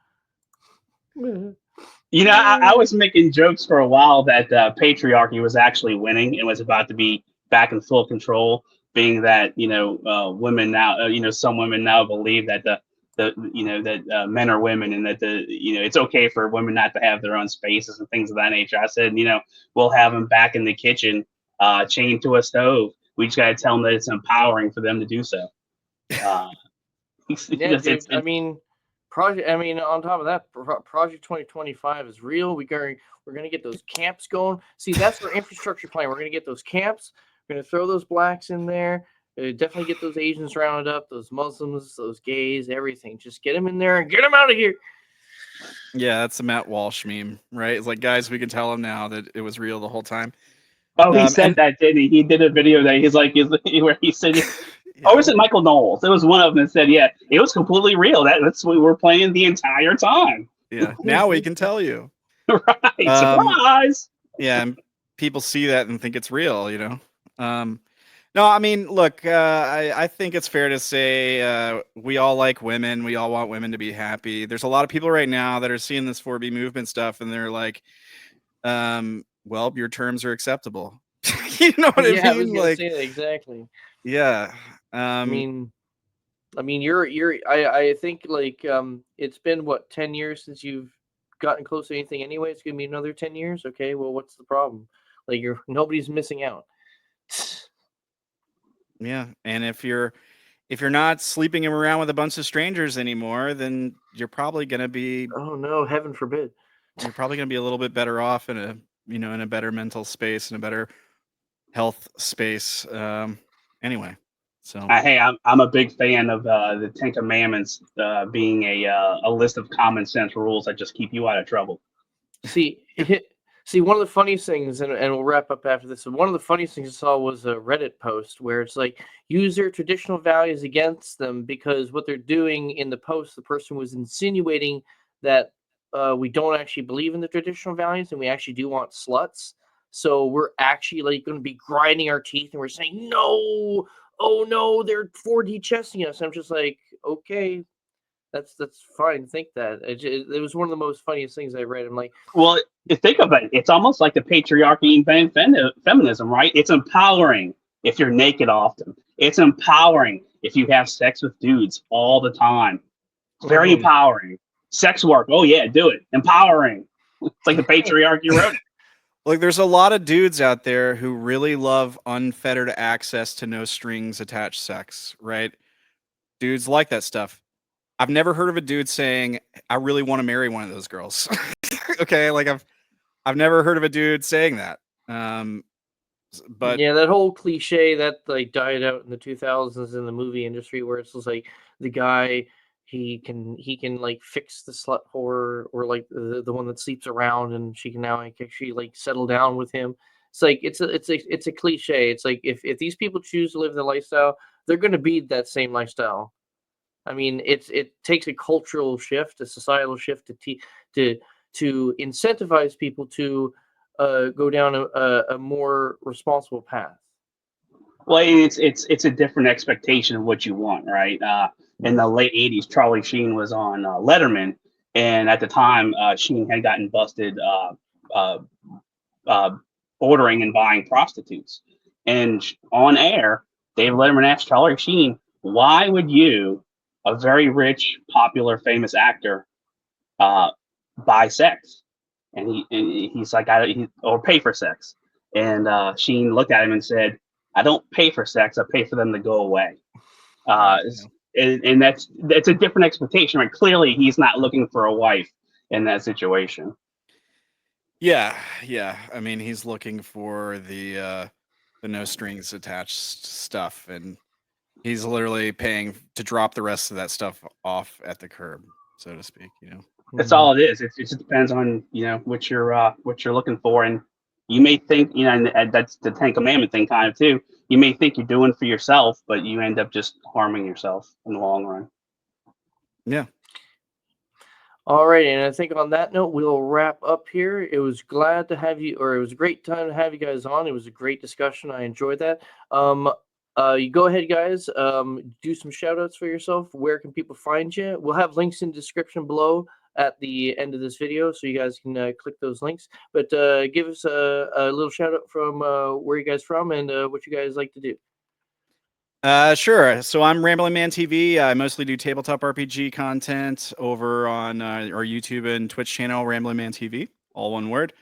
You know, I was making jokes for a while that patriarchy was actually winning and was about to be back in full control, being that, women now, some women now believe that that men are women and that it's okay for women not to have their own spaces and things of that nature. I said, we'll have them back in the kitchen, chained to a stove. We just got to tell them that it's empowering for them to do so. Yeah, dude. I mean, on top of that, Project 2025 is real. We're gonna get those camps going. See, that's our infrastructure plan. We're gonna get those camps. We're gonna throw those blacks in there. Definitely get those Asians rounded up, those Muslims, those gays, everything. Just get them in there and get them out of here. Yeah, that's the Matt Walsh meme, right? It's like, guys, we can tell him now that it was real the whole time. Oh, he said that, didn't he? He did a video that where he said, or was it Michael Knowles? It was one of them that said, yeah, it was completely real. That's what we were playing the entire time. Yeah, now we can tell you. Right, surprise. Yeah, and people see that and think it's real, No, I mean, look, I think it's fair to say we all like women. We all want women to be happy. There's a lot of people right now that are seeing this 4B movement stuff, and they're like, well, your terms are acceptable. You know what I mean? I was gonna say that exactly. Yeah. I mean, I think it's been what 10 years since you've gotten close to anything anyway. It's gonna be another 10 years. Okay, well, what's the problem? Like nobody's missing out. Yeah, and if you're not sleeping around with a bunch of strangers anymore, then you're probably gonna be. Oh no, heaven forbid. You're probably gonna be a little bit better off in a better mental space, in a better health space. Anyway, so hey, I'm a big fan of the Ten Commandments being a list of common sense rules that just keep you out of trouble. See, one of the funniest things, and we'll wrap up after this. One of the funniest things I saw was a Reddit post where it's like, use their traditional values against them, because what they're doing in the post, the person was insinuating that we don't actually believe in the traditional values and we actually do want sluts. So we're actually going to be grinding our teeth and we're saying, no, oh no, they're 4D chessing us. I'm just like, okay, that's fine. Think that. It was one of the most funniest things I read. I'm like, well, think of it. It's almost like the patriarchy and feminism, right? It's empowering if you're naked often. It's empowering if you have sex with dudes all the time. It's very empowering. Sex work. Oh yeah, do it. Empowering. It's like the patriarchy wrote it. Look, there's a lot of dudes out there who really love unfettered access to no strings attached sex, right? Dudes like that stuff. I've never heard of a dude saying, I really want to marry one of those girls. Okay, like I've never heard of a dude saying that. But yeah, that whole cliche that died out in the 2000s in the movie industry, where it's just like the guy, he can fix the slut whore, or like the one that sleeps around, and she can now actually settle down with him. It's like it's a cliche. It's like if these people choose to live the lifestyle, they're going to be that same lifestyle. I mean, it takes a cultural shift, a societal shift to incentivize people to go down a more responsible path. Well, it's a different expectation of what you want, right? In the late '80s, Charlie Sheen was on Letterman, and at the time, Sheen had gotten busted ordering and buying prostitutes. And on air, Dave Letterman asked Charlie Sheen, "Why would you, a very rich, popular, famous actor, buy sex?" And he's like, or pay for sex. And Sheen looked at him and said, "I don't pay for sex. I pay for them to go away." And that's a different expectation, right? Clearly, he's not looking for a wife in that situation. Yeah. I mean, he's looking for the no strings attached stuff, and he's literally paying to drop the rest of that stuff off at the curb, so to speak. That's all it is. It just depends on what you're looking for, and you may think and that's the Ten Commandment thing kind of too. You may think you're doing for yourself, but you end up just harming yourself in the long run. Yeah. All right, and I think on that note, we'll wrap up here. It was glad to have you, or it was a great time to have you guys on. It was a great discussion. I enjoyed that. You go ahead, guys. Do some shout outs for yourself. Where can people find you? We'll have links in the description below at the end of this video, so you guys can click those links. But give us a little shout out from where you guys from and what you guys like to do. Sure. So I'm RamblinManTV. I mostly do tabletop RPG content over on our YouTube and Twitch channel, RamblinManTV, all one word.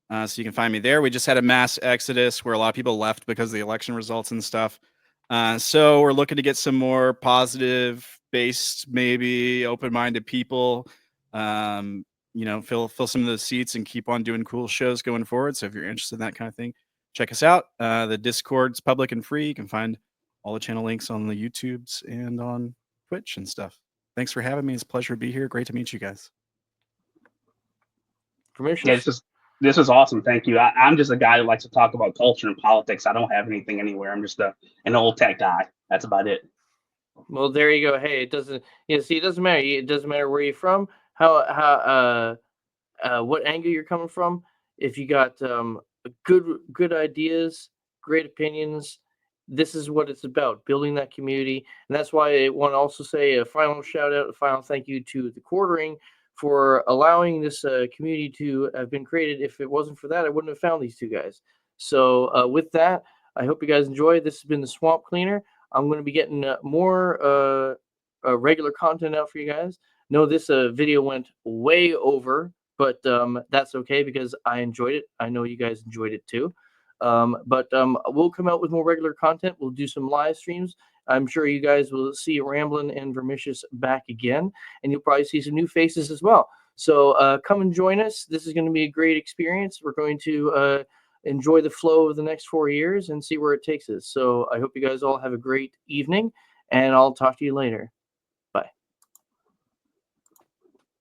So you can find me there. We just had a mass exodus where a lot of people left because of the election results and stuff. So we're looking to get some more positive-based, maybe open-minded people. Fill some of those seats and keep on doing cool shows going forward. So if you're interested in that kind of thing, check us out. The Discord's public and free. You can find all the channel links on the YouTubes and on Twitch and stuff. Thanks for having me. It's a pleasure to be here. Great to meet you guys. Yeah, this is awesome. Thank you. I'm just a guy who likes to talk about culture and politics. I don't have anything anywhere. I'm just an old tech guy. That's about it. Well, there you go. Hey, it doesn't. See, it doesn't matter. It doesn't matter where you're from, what angle you're coming from. If you got good ideas, great opinions, this is what it's about, building that community. And that's why I want to also say a final shout out, a final thank you to the Quartering for allowing this community to have been created. If it wasn't for that, I wouldn't have found these two guys. So with that, I hope you guys enjoy. This has been the Swamp Cleaner. I'm going to be getting more regular content out for you guys. No, this video went way over, but that's okay because I enjoyed it. I know you guys enjoyed it too. But we'll come out with more regular content. We'll do some live streams. I'm sure you guys will see Ramblin' and Vermicious back again, and you'll probably see some new faces as well. So come and join us. This is going to be a great experience. We're going to enjoy the flow of the next 4 years and see where it takes us. So I hope you guys all have a great evening, and I'll talk to you later.